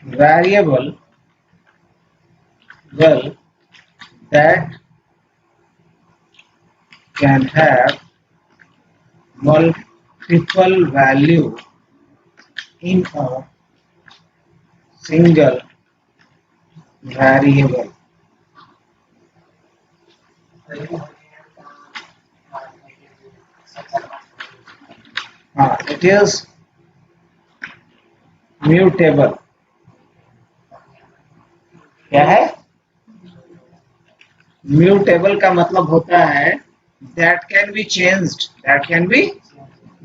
[SPEAKER 1] variable that can have multiple value in a single variable. It is mutable. क्या है? म्यूटेबल का मतलब होता है that can be changed, that can be,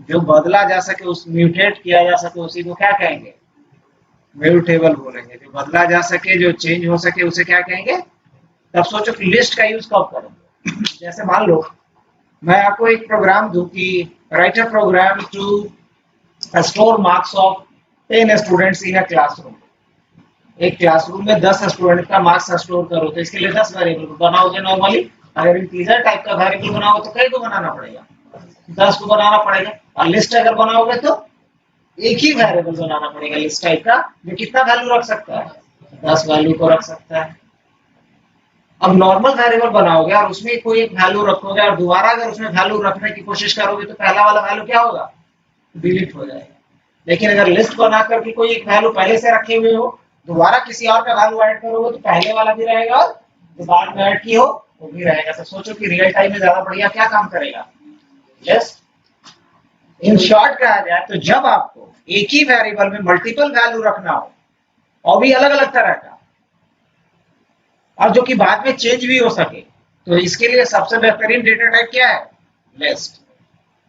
[SPEAKER 1] जो बदला जा सके, उस म्यूटेट किया जा सके, उसी को क्या कहेंगे? म्यूटेबल बोलेंगे। जो बदला जा सके, जो चेंज हो सके, उसे क्या कहेंगे? तब सोचो कि लिस्ट का यूज कब करेंगे। जैसे मान लो मैं आपको एक प्रोग्राम दूं कि write a program to store marks of 10 students in a classroom. एक क्लासरूम में 10 स्टूडेंट का मार्क्स स्टोर करो, तो इसके लिए 10 वेरिएबल बनाओगे। नॉर्मली अगर इंटीजर टाइप का वेरिएबल बनाओगे तो कई को बनाना पड़ेगा, 10 को बनाना पड़ेगा। और लिस्ट अगर बनाओगे तो एक ही वेरिएबल बनाना पड़ेगा लिस्ट टाइप का, जो कितना वैल्यू रख सकता है? 10 वैल्यू को रख सकता है। अब नॉर्मल वेरिएबल बनाओगे और उसमें कोई एक वैल्यू रखोगे और दोबारा अगर उसमें वैल्यू रखने की कोशिश करोगे तो पहला वाला वैल्यू क्या होगा? डिलीट हो जाएगा। लेकिन अगर लिस्ट बना करके कोई एक वैल्यू पहले से रखे हुए हो, दोबारा किसी और का वैल्यू ऐड करोगे तो पहले वाला भी रहेगा और जो बाद में ऐड की हो वो भी रहेगा। तो सोचो कि रियल टाइम में ज्यादा बढ़िया क्या काम करेगा? लिस्ट। इन शॉर्ट कहा जाए तो जब आपको एक ही वेरिएबल में मल्टीपल वैल्यू रखना हो और भी अलग अलग तरह का, और जो कि बाद में चेंज भी हो सके, तो इसके लिए सबसे बेहतरीन डेटा टाइप क्या है? लिस्ट।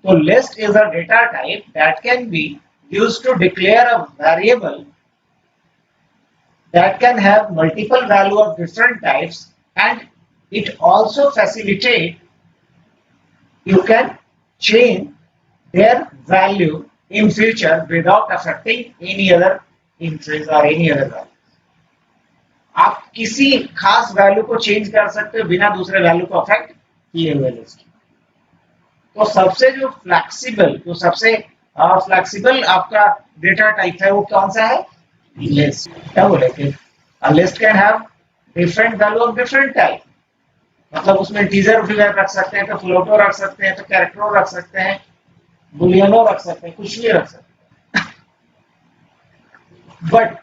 [SPEAKER 1] तो list is a data type that can be used to declare a variable that can have multiple value of different types, and it also facilitate you can change their value in future without affecting any other entries or any other value. आप किसी खास value को change कर सकते हो बिना दूसरे value को अफेक्ट किए हुए लिस्ट। तो सबसे जो फ्लेक्सिबल आपका डेटा टाइप है वो कौन सा है? लिस्ट। क्या बोले कि list can have different value of different type, मतलब उसमें इंटीजर भी रख सकते हैं, तो फ्लोटो रख सकते हैं, तो कैरेक्टरो रख सकते हैं, बुलियनो रख सकते हैं, कुछ भी रख सकते हैं। बट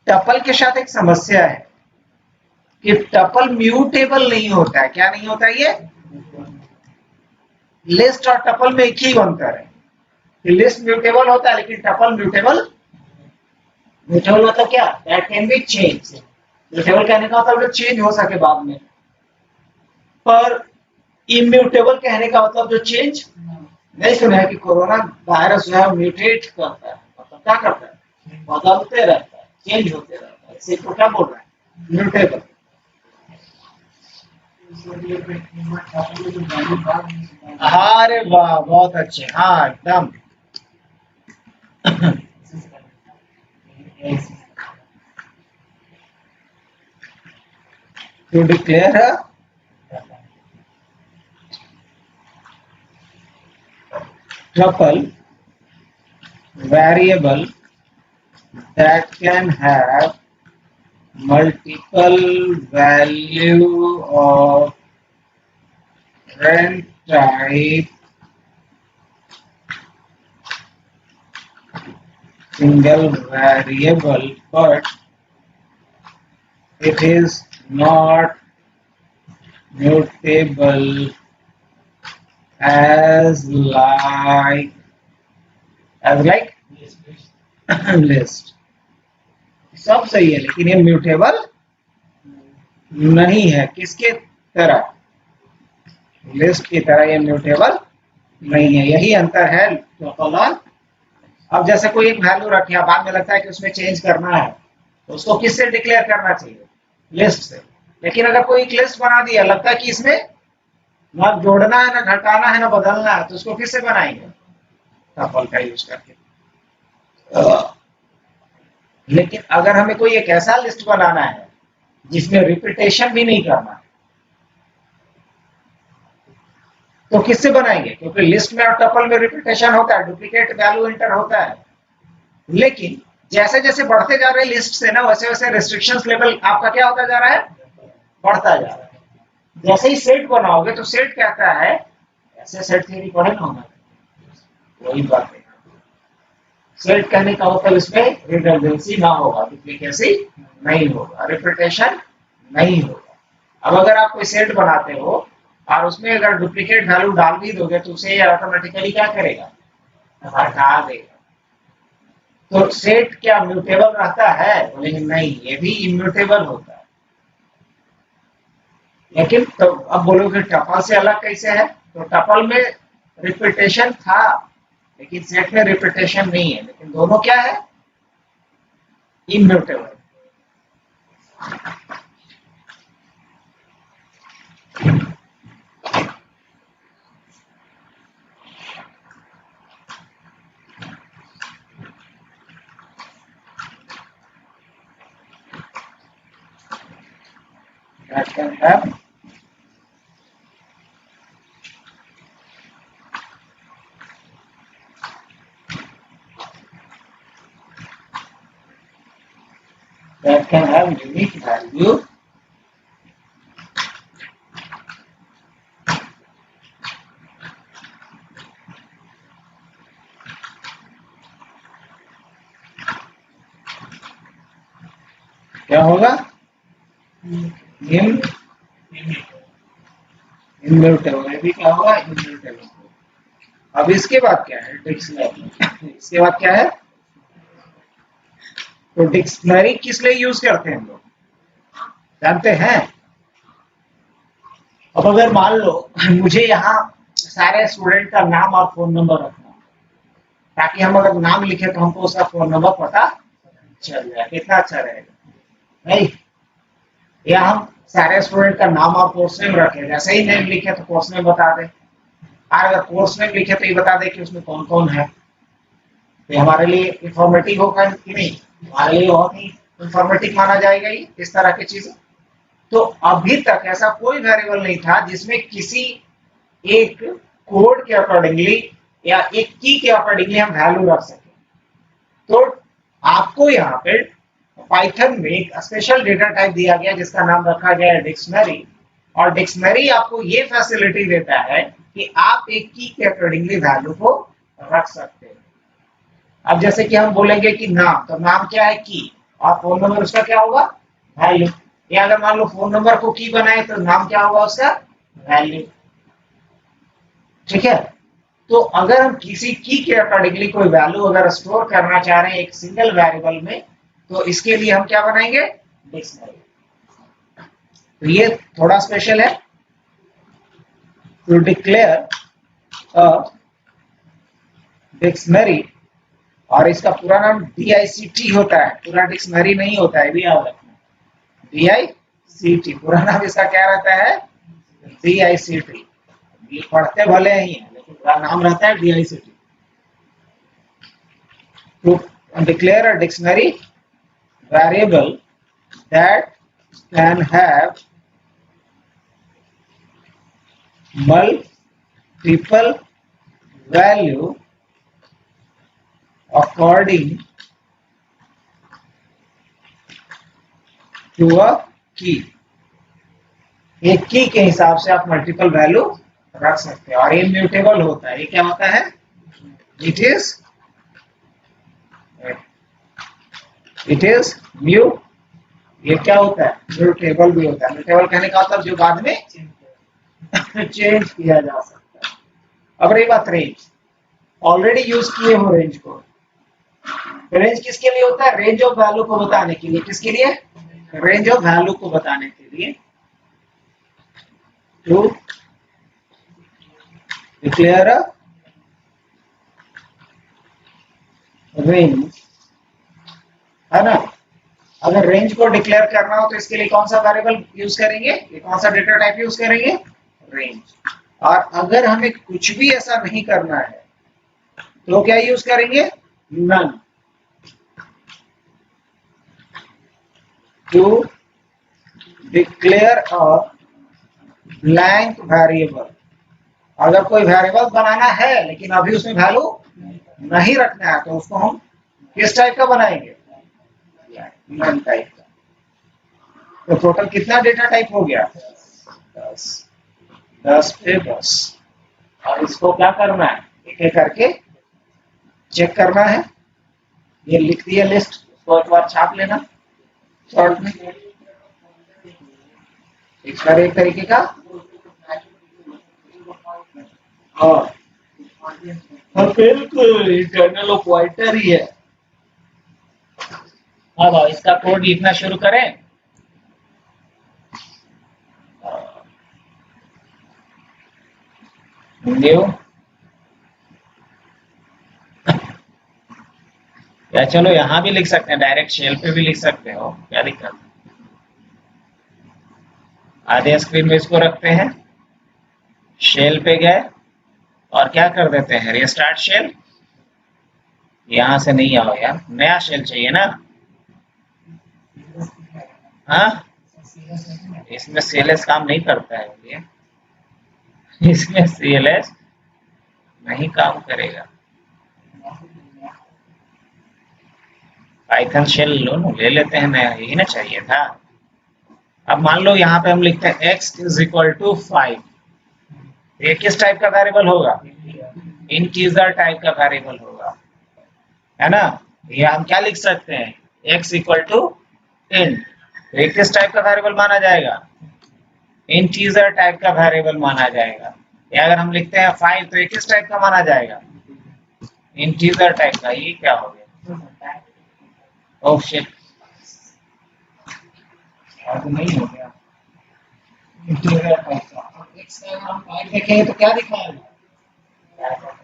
[SPEAKER 1] टपल के साथ एक समस्या है कि टपल म्यूटेबल नहीं होता है। क्या नहीं होता? ये लिस्ट और टपल में एक ही अंतर है, लिस्ट म्यूटेबल होता है लेकिन टपल म्यूटेबल मतलब क्या? That can be change. Mutable कहने का मतलब चेंज हो सके बाद में, पर इम्यूटेबल कहने का मतलब जो चेंज नहीं। सुना है कि कोरोना वायरस जो है म्यूटेट करता है, मतलब क्या करता है? बदलते रहता है, चेंज होते रहता है। इसे तो क्या बोल रहा है? म्यूटेबल। हाँ, अरे वाह, बहुत अच्छे। हाँ, एकदम। To declare a tuple variable that can have multiple value of different type, single variable, but it is not mutable as like list। सब सही है लेकिन ये म्यूटेबल नहीं है। किसके तरह? लिस्ट की तरह ये म्यूटेबल नहीं है। यही अंतर है टपल और। अब जैसे कोई एक वैल्यू रखे, बाद में लगता है कि उसमें चेंज करना है, तो उसको किससे डिक्लेयर करना चाहिए? लिस्ट से। लेकिन अगर कोई एक लिस्ट बना दिया, लगता है कि इसमें ना जोड़ना है, ना घटाना है, ना बदलना है, तो उसको किससे बनाएंगे? टपल का यूज करके। लेकिन अगर हमें कोई एक ऐसा लिस्ट बनाना है जिसमें रिपीटेशन भी नहीं करना, तो किससे बनाएंगे? क्योंकि लिस्ट में और टपल में रिपीटेशन होता है, डुप्लीकेट वैल्यू एंटर होता है। लेकिन जैसे जैसे बढ़ते जा रहे हैं लिस्ट से ना, वैसे वैसे रिस्ट्रिक्शंस लेवल आपका क्या होता जा रहा है? बढ़ता जा रहा है। जैसे ही सेट बनाओगे तो सेट कहता है, ऐसे सेट थ्योरी पढ़े ना होगा, वही बात है। सेट कहने का मतलब इसमें रिडंडेंसी ना होगा, डुप्लीकेसी नहीं होगा, रिपीटेशन नहीं होगा। अब अगर आप कोई सेट बनाते हो और उसमें अगर डुप्लीकेट वैल्यू डाल भी दोगे तो उसे ऑटोमेटिकली क्या करेगा, हटा देगा। तो सेट क्या म्यूटेबल रहता है, बोलेंगे नहीं, ये भी इम्यूटेबल होता है। लेकिन तो अब बोलोगे टपल से अलग कैसे है, तो टपल में रिपीटेशन था लेकिन सेट में रिपीटेशन नहीं है, लेकिन दोनों क्या है, immutable. That can have unique value क्या होगा, इम्यूटेबल, भी क्या होगा, इम्यूटेबल। अब इसके बाद क्या है, डिक्शनरी। इसके बाद क्या है, तो डिक्शनरी किस लिए यूज करते हैं हम लोग, जानते हैं। अब अगर मान लो मुझे यहाँ सारे स्टूडेंट का नाम और फोन नंबर रखना, ताकि हम अगर नाम लिखे तो हमको उसका फोन नंबर पता चल जाए, कितना अच्छा रहेगा नहीं। या हम सारे स्टूडेंट का नाम और कोर्स नेम रखे, जैसे ही नेम लिखे तो कोर्स नेम बता दे, और अगर कोर्स नेम लिखे तो ये बता दे कि उसमें कौन कौन है। तो हमारे लिए इंफॉर्मेटिव होगा कि नहीं, हमारे लिए बहुत ही इंफॉर्मेटिव माना जाएगा ये इस तरह की चीजें। तो अभी तक ऐसा कोई वेरिएबल नहीं था जिसमें किसी एक कोड के अकॉर्डिंगली या एक की के अकॉर्डिंगली हम वैल्यू रख सके। तो आपको यहाँ पे पाइथन में एक स्पेशल डेटा टाइप दिया गया जिसका नाम रखा गया है डिक्शनरी, और डिक्शनरी आपको ये फैसिलिटी देता है कि आप एक की के अकॉर्डिंगली वैल्यू को रख सकते हैं। अब जैसे कि हम बोलेंगे कि नाम, तो नाम क्या है, की, और फोन नंबर उसका क्या होगा, वैल्यू। या अगर मान लो फोन नंबर को की बनाए तो नाम क्या होगा उसका, वैल्यू। ठीक है। तो अगर हम किसी की के अकॉर्डिंगली कोई वैल्यू अगर स्टोर करना चाह रहे हैं एक सिंगल वेरिएबल में, तो इसके लिए हम क्या बनाएंगे, डिक्शनरी। तो ये थोड़ा स्पेशल है। टू डिक्लेयर अ डिक्शनरी, और इसका पूरा नाम DICT होता है, पूरा डिक्शनरी नहीं होता है, भी याद रखना। DICT पूरा नाम इसका क्या रहता है, DICT। ये पढ़ते भले ही हैं लेकिन पूरा नाम रहता है DICT। To declare a dictionary variable that can have multiple value according to a key। एक की के हिसाब से आप मल्टीपल वैल्यू रख सकते हैं, और ये म्यूटेबल होता है। ये क्या होता है, इट इज म्यू, ये क्या होता है, म्यूटेबल भी होता है। म्यूटेबल कहने का मतलब जो बाद में चेंज किया जा सकता है। अब रही बात रेंज, ऑलरेडी यूज किए हो रेंज को। रेंज किसके लिए होता है, रेंज ऑफ वैल्यू को बताने के लिए। किसके लिए, रेंज ऑफ वैल्यू को बताने के लिए। टू डिक्लेयर अ रेंज, है ना। अगर रेंज को डिक्लेयर करना हो तो इसके लिए कौन सा वेरिएबल यूज करेंगे, कौन सा डेटा टाइप यूज करेंगे, रेंज। और अगर हमें कुछ भी ऐसा नहीं करना है तो क्या यूज करेंगे, none. To declare a blank variable, अगर कोई वेरिएबल बनाना है लेकिन अभी उसमें वैल्यू नहीं रखना है तो उसको हम किस टाइप का बनाएंगे, नन टाइप का। तो टोटल कितना डेटा टाइप हो गया, 10 10 पे 10। और इसको क्या करना है, एक एक करके चेक करना है। ये लिख दिया लिस्ट, उसको एक बार छाप लेना शॉर्ट में। एक तरीके का और बिल्कुल इंटरनल पॉइंटर ही है। अब इसका कोड लिखना शुरू करें। न्यू या चलो यहां भी लिख सकते हैं, डायरेक्ट शेल पे भी लिख सकते हो, क्या दिक्कत। आधे स्क्रीन में इसको रखते हैं, शेल पे गए और क्या कर देते हैं, रिस्टार्ट शेल। यहां से नहीं आओ यार, नया शेल चाहिए ना। हाँ, इसमें CLS काम नहीं करता है ये, इसमें CLS नहीं काम करेगा। पाइथन शेल लो ना, ले लेते हैं नया, यही ना चाहिए था। अब मान लो यहाँ पे हम लिखते हैं x इज इक्वल टू 5। ये किस टाइप का वेरिएबल होगा, इंटीजर टाइप का वेरिएबल होगा, है ना। ये हम क्या लिख सकते हैं, x इक्वल टू इंट। तो ये किस टाइप का वेरिएबल माना जाएगा, इंटीजर टाइप का वेरिएबल माना जाएगा। या अगर हम लिखते हैं 5 तो ये किस टाइप का माना जाएगा, इंटीजर टाइप का। ये क्या हो गया, ओह शिट, तो नहीं हो गया इंटीजर टाइप का। x का अगर हम टाइप देखेंगे तो क्या दिखाएगा,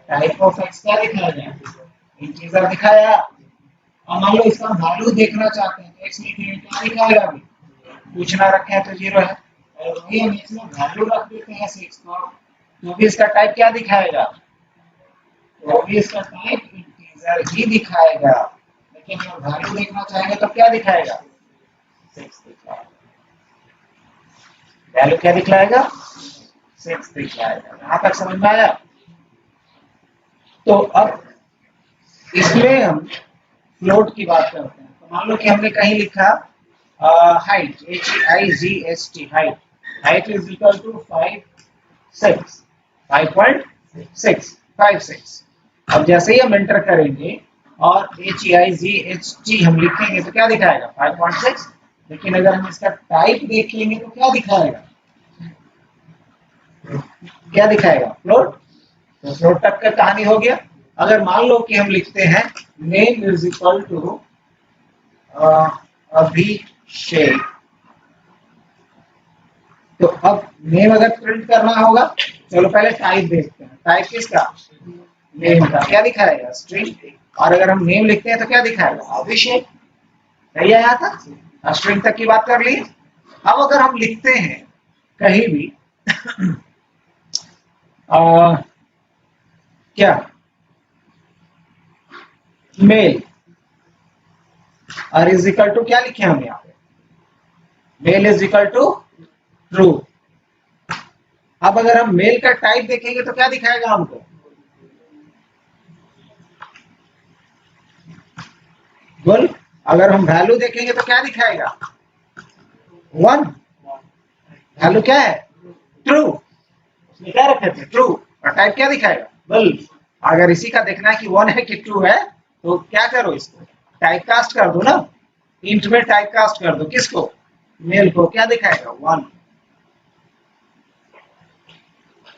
[SPEAKER 1] टाइप ऑफ x क्या दिखाएगा, इंटीजर दिखाया। अब मान लो इसका वैल्यू देखना चाहते हैं तो x लिखेंगे, क्या दिखाएगा, अभी कुछ ना रखे हैं तो 0 है, और वही हम इसमें वैल्यू रख देते हैं 6 तो भी इसका टाइप क्या दिखाएगा, तो भी इसका टाइप इंटीजर ही दिखाएगा। लेकिन अगर वैल्यू देखना चाहेंगे तो क्या दिखाएगा, 6 दिखाएगा। वैल्यू क्या दिखाएगा, 6 दिखाएगा। यहाँ तक समझ में आया। तो अब इसमें हम फ्लोट की बात करते हैं। तो मान लो कि हमने कहीं लिखा height, HEIGHT, height is equal to 5.6। अब जैसे ही हम एंटर करेंगे और HEIGHT हम लिखेंगे तो क्या दिखाएगा, 5.6। लेकिन अगर हम इसका टाइप देखेंगे तो क्या दिखाएगा, क्या दिखाएगा, फ्लोट। तो फ्लोट तक का कहानी हो गया। अगर मान लो कि हम लिखते हैं नेम इज इक्वल टू अभिषेक, तो अब नेम अगर प्रिंट करना होगा, चलो पहले टाइप देखते हैं। टाइप किसका, नेम का, क्या दिखाएगा, स्ट्रिंग। और अगर हम नेम लिखते हैं तो क्या दिखाएगा, अभिषेक। सही आया था, स्ट्रिंग तक की बात कर ली। अब अगर हम लिखते हैं कहीं भी क्या, मेल, और इज इक्वल टू क्या लिखे हम यहाँ पे, male is equal to true. अब अगर हम मेल का टाइप देखेंगे तो क्या दिखाएगा हमको, बोल। अगर हम वैल्यू देखेंगे तो क्या दिखाएगा, 1। वैल्यू क्या है, ट्रू, उसमें क्या रखे थे, ट्रू। और टाइप क्या दिखाएगा, बोल। अगर इसी का देखना है कि 1 है कि ट्रू है, तो क्या करो, इसको टाइप कास्ट कर दो ना, इंट में टाइप कास्ट कर दो, किसको, मेल को। क्या दिखाएगा, 1।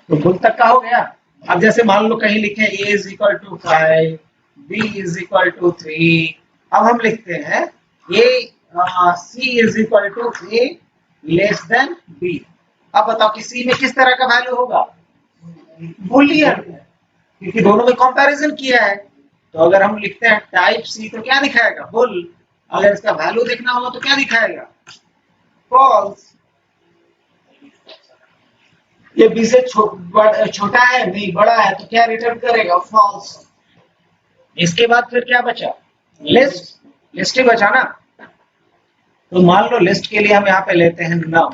[SPEAKER 1] तो बुल तक का हो गया। अब जैसे मान लो कहीं लिखे a is equal to 5, b is equal to 3। अब हम लिखते हैं c is equal to a less than b। अब बताओ कि c में किस तरह का वैल्यू होगा, बुलियन, क्योंकि दोनों में कंपैरिजन किया है। तो अगर हम लिखते हैं टाइप c तो क्या दिखाएगा, बुल। अगर इसका वैल्यू देखना होगा तो क्या दिखाएगा, फॉल्स। ये b से छोटा है, नहीं बड़ा है, तो क्या रिटर्न करेगा, फॉल्स। इसके बाद फिर क्या बचा, लिस्ट, लिस्ट ही बचा ना। तो मान लो लिस्ट के लिए हम यहाँ पे लेते हैं नम,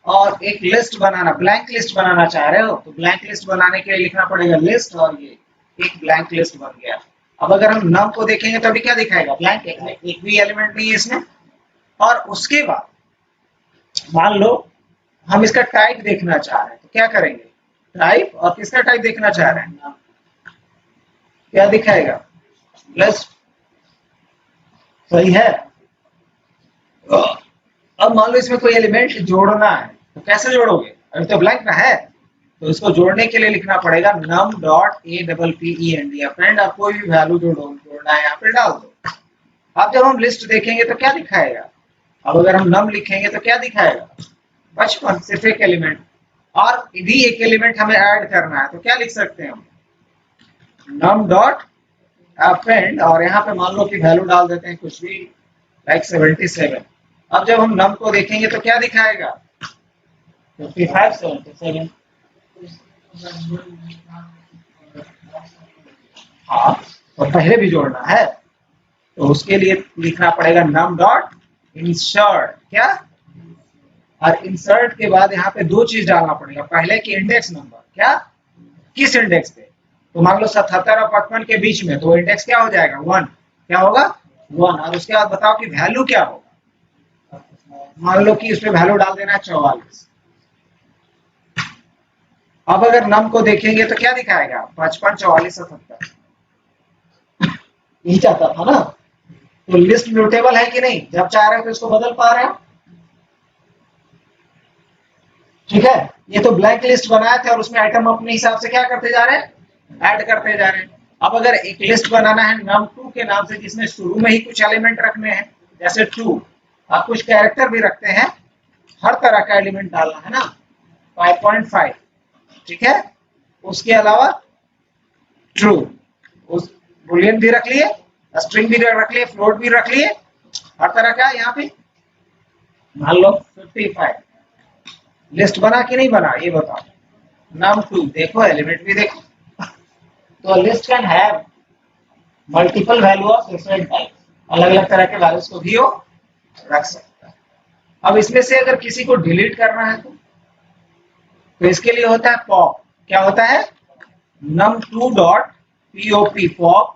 [SPEAKER 1] और एक लिस्ट बनाना, ब्लैंक लिस्ट बनाना चाह रहे हो, तो ब्लैंक लिस्ट बनाने के लिए लिखना पड़ेगा लिस्ट, और ये एक ब्लैंक लिस्ट बन गया। अब अगर हम नम को देखेंगे तो अभी क्या दिखाएगा, ब्लैंक, एक भी एलिमेंट नहीं है इसमें। और उसके बाद मान लो हम इसका टाइप देखना चाह रहे हैं तो क्या करेंगे, टाइप, और किसका टाइप देखना चाह रहे हैं, क्या दिखाएगा, लिस्ट। सही है। अब मान लो इसमें कोई एलिमेंट जोड़ना है तो कैसे जोड़ोगे, अभी तो ब्लैंक ना है, तो इसको जोड़ने के लिए लिखना पड़ेगा num dot a double p e n d friend, आप कोई भी वैल्यू जोड़ना है यहाँ पे डाल दो। अब जब हम लिस्ट देखेंगे तो क्या दिखाएगा, अब अगर हम num लिखेंगे तो क्या दिखाएगा, 55, सिर्फ एक एलिमेंट, और भी एक एलिमेंट हमें ऐड करना है तो क्या लिख सकते हैं हम, num डॉट फ्रेंड, और यहाँ पे मान लो कि वैल्यू डाल देते हैं कुछ भी, लाइक 77। अब जब हम num को देखेंगे तो क्या दिखाएगा, 55 77। हाँ, तो पहले भी जोड़ना है तो उसके लिए लिखना पड़ेगा num डॉट इंसर्ट, क्या, और इंसर्ट के बाद यहाँ पे दो चीज डालना पड़ेगा, पहले की इंडेक्स नंबर, क्या, किस इंडेक्स पे, तो मान लो 77 और 55 के बीच में, तो इंडेक्स क्या हो जाएगा, 1, क्या होगा 1, और उसके बाद बताओ कि वैल्यू क्या होगा, मान लो कि उसमें वैल्यू डाल देना है 44। अब अगर नम को देखेंगे तो क्या दिखाएगा, 55 44 और 70, यही चाहता था ना। तो लिस्ट म्यूटेबल है कि नहीं, जब चाह रहे हो तो इसको बदल पा रहे हो, ठीक है। ये तो ब्लैंक लिस्ट बनाए थे और उसमें आइटम अपने हिसाब से क्या करते जा रहे हैं, ऐड करते जा रहे हैं। अब अगर एक लिस्ट बनाना है num2 के नाम से, जिसमें शुरू में ही कुछ एलिमेंट रखने हैं, जैसे 2, आप कुछ कैरेक्टर भी रखते हैं, हर तरह का एलिमेंट डालना है ना, 5.5, ठीक है। उसके अलावा ट्रू, उस बुलियन भी रख लिए, स्ट्रिंग भी रख लिए, फ्लोट भी रख लिए, हर तरह का। यहाँ पे मान लो 55, लिस्ट बना कि नहीं बना ये बताओ, num2 देखो, एलिमेंट भी देखो, तो list can have multiple value of different type, अलग अलग तरह के वैल्यूज को भी वो रख सकता है। अब इसमें से अगर किसी को डिलीट करना है तो इसके लिए होता है पॉप, क्या होता है, num2 डॉट pop पॉप,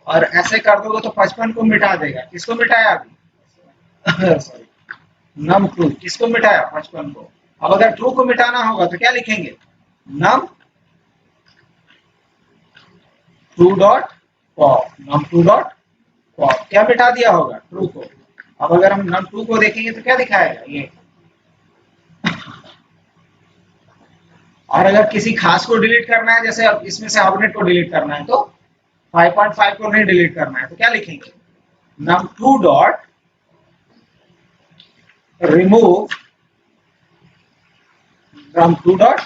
[SPEAKER 1] और ऐसे कर दोगे तो 55 को मिटा देगा, किसको मिटाया अभी सॉरी, num2 किसको मिटाया, 55 को। अब अगर ट्रू को मिटाना होगा तो क्या लिखेंगे, num2 dot pop, num2 dot pop, क्या मिटा दिया होगा, ट्रू को। अब अगर हम num2 को देखेंगे तो क्या दिखाएगा ये, और अगर किसी खास को डिलीट करना है, जैसे इसमें से ऑर्डिनेट को डिलीट करना है, तो 5.5 को नहीं डिलीट करना है तो क्या लिखेंगे, num2 dot remove, num2 dot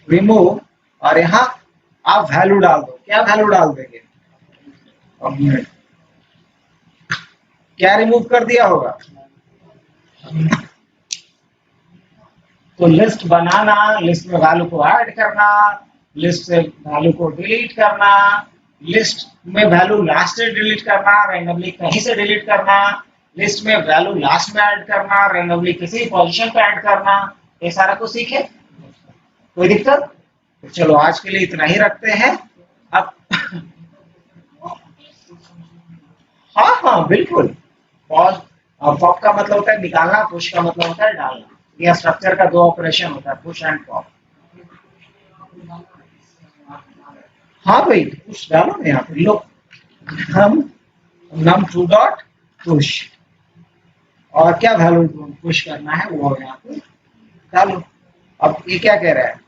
[SPEAKER 1] remove, और यहां आप वैल्यू डाल दो, क्या वैल्यू डाल देंगे, क्या रिमूव कर दिया होगा, तो लिस्ट बनाना, लिस्ट में वैल्यू को ऐड करना, लिस्ट से वैल्यू को डिलीट करना, लिस्ट में वैल्यू लास्ट से डिलीट करना, रैंडमली कहीं से डिलीट करना, लिस्ट में वैल्यू लास्ट में ऐड करना, रैंडमली किसी पोजीशन पे ऐड करना, ये सारा कुछ सीखे, कोई दिक्कत। तो चलो आज के लिए इतना ही रखते हैं। अब हाँ हाँ बिल्कुल, पॉप का मतलब होता है निकालना, पुश का मतलब होता है डालना, यह स्ट्रक्चर का दो ऑपरेशन होता है, पुश एंड पॉप। हाँ भाई पुश डालो ना यहाँ पे, लो हम num2 डॉट पुश, और क्या वैल्यू पुश करना है वो यहाँ पे डालो। अब ये क्या कह रहा है,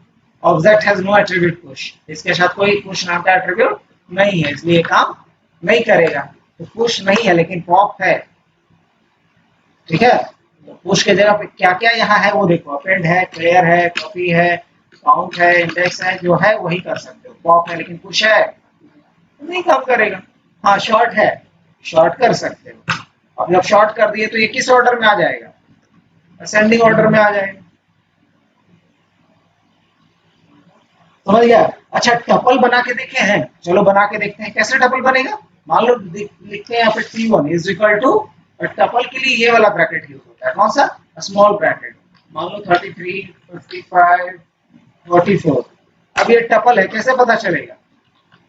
[SPEAKER 1] object has no attribute push, इसके साथ कोई पुश नाम का एट्रीब्यूट नहीं है, इसलिए काम नहीं करेगा, तो पुश नहीं है लेकिन पॉप है, ठीक है। तो पुश के जगह पे क्या क्या यहाँ है वो देखो, अपेंड है, क्लियर है, कॉपी है, काउंट है, इंडेक्स है, जो है वही कर सकते हो। पॉप है लेकिन पुश है नहीं काम करेगा। हाँ शॉर्ट है, शॉर्ट कर सकते हो। अब जब शॉर्ट कर दिए तो ये किस ऑर्डर में आ जाएगा, असेंडिंग ऑर्डर में आ जाएगा, समझ गया। अच्छा टपल बना के देखे हैं, चलो बना के देखते हैं कैसे टपल बनेगा। मान लो लिखते हैं यहाँ पे t1 is equal to, tuple के लिए ये वाला ब्रैकेट यूज होता है, कौन सा, स्मॉल ब्रैकेट, मान लो 33 55 44। अब ये टपल है, कैसे पता चलेगा,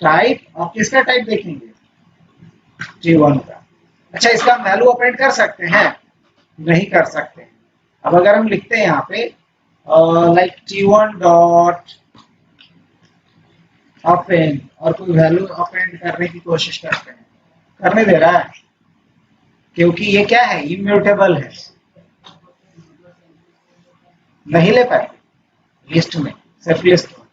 [SPEAKER 1] टाइप, आप किसका टाइप देखेंगे, t1 का। अच्छा इसका वैल्यू अपेंड कर सकते हैं, नहीं कर सकते, अब अगर हम लिखते हैं यहाँ पे लाइक T1 डॉट अपेंड और कोई वैल्यू अपेंड करने की कोशिश करते हैं, करने दे रहा है क्योंकि ये क्या है, इम्यूटेबल है, नहीं ले पाए लिस्ट में, सिर्फ लिस्ट में।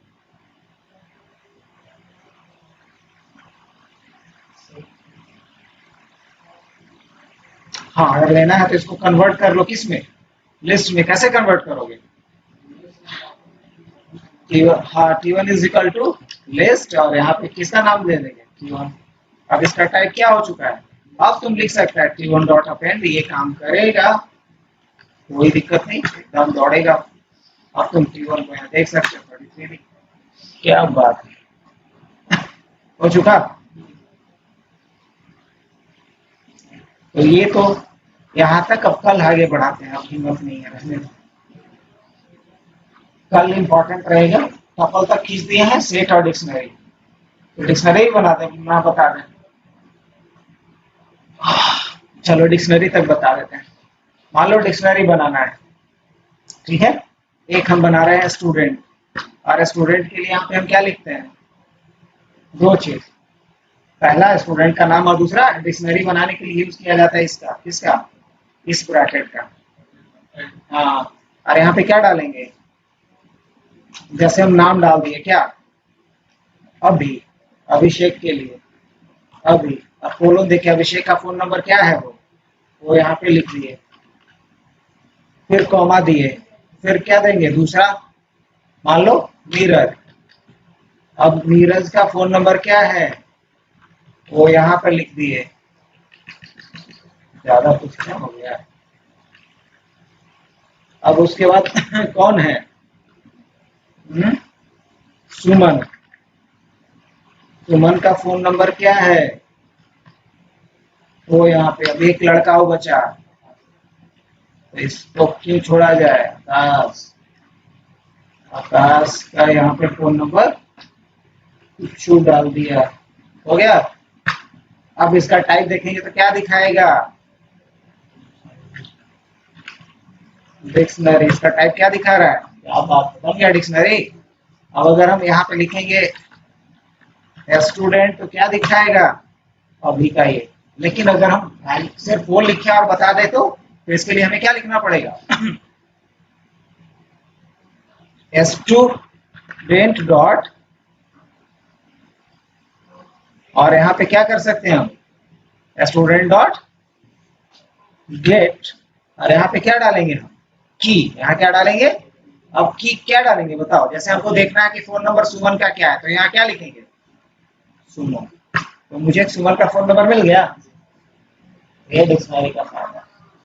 [SPEAKER 1] हाँ, अगर लेना है तो इसको कन्वर्ट कर लो, किस में, लिस्ट में। कैसे कन्वर्ट करोगे, हाँ T1 is equal to list और यहाँ पे किसका नाम दे देंगे, T1। अब इसका टाइप क्या हो चुका है, अब तुम लिख सकते हैं T1 डॉट अपेंड, ये काम करेगा, कोई दिक्कत नहीं, एकदम दौड़ेगा। अब तुम T1 को यहाँ देख सकते हो, 33। क्या बात है, हो चुका। तो ये तो यहाँ तक, अब कल आगे बढ़ाते हैं, अब हिम्मत नहीं है, रहने दो। कल इंपॉर्टेंट रहेगा, टपल तक खींच दिए हैं, सेट और डिक्शनरी, तो डिक्शनरी बना दें ना, बता दें, चलो डिक्शनरी तक बता देते हैं। मान लो डिक्शनरी बनाना है, ठीक है, एक हम बना रहे हैं स्टूडेंट, और स्टूडेंट के लिए यहाँ पे हम क्या लिखते हैं, दो चीज, पहला स्टूडेंट का नाम और दूसरा डिक्शनरी बनाने के लिए यूज किया जाता है इसका, किसका, इस ब्रैकेट का। हाँ, और यहाँ पे क्या डालेंगे, जैसे हम नाम डाल दिए क्या, अभी, अभिषेक के लिए अभी, अब कोलोन देखे, अभिषेक का फोन नंबर क्या है, वो यहाँ पे लिख दिए, फिर कॉमा दिए, फिर क्या देंगे दूसरा, मान लो नीरज, अब नीरज का फोन नंबर क्या है, वो यहाँ पर लिख दिए, ज्यादा कुछ क्या हो गया। अब उसके बाद कौन है, सुमन, सुमन का फोन नंबर क्या है, वो यहाँ पे, अब एक लड़का हो बचा, तो इसको क्यों छोड़ा जाए, आकाश, आकाश का यहाँ पे फोन नंबर कुछ डाल दिया, हो गया। अब इसका टाइप देखेंगे तो क्या दिखाएगा, डिक्शनरी, इसका टाइप क्या दिखा रहा है, क्या बात, बन गया डिक्शनरी। अब अगर हम यहाँ पे लिखेंगे स्टूडेंट तो क्या दिखाएगा, अभी का ये, लेकिन अगर हम सिर्फ वो लिखे और बता दे तो इसके लिए हमें क्या लिखना पड़ेगा, स्टूडेंट डॉट, और यहाँ पे क्या कर सकते हैं हम, स्टूडेंट डॉट गेट, और यहाँ पे क्या डालेंगे हम, की, यहाँ क्या डालेंगे, अब की क्या डालेंगे बताओ, जैसे हमको देखना है कि फोन नंबर सुमन का क्या है, तो यहाँ क्या लिखेंगे, सुमन, तो मुझे सुमन का फोन नंबर मिल गया, ये डिक्शनरी का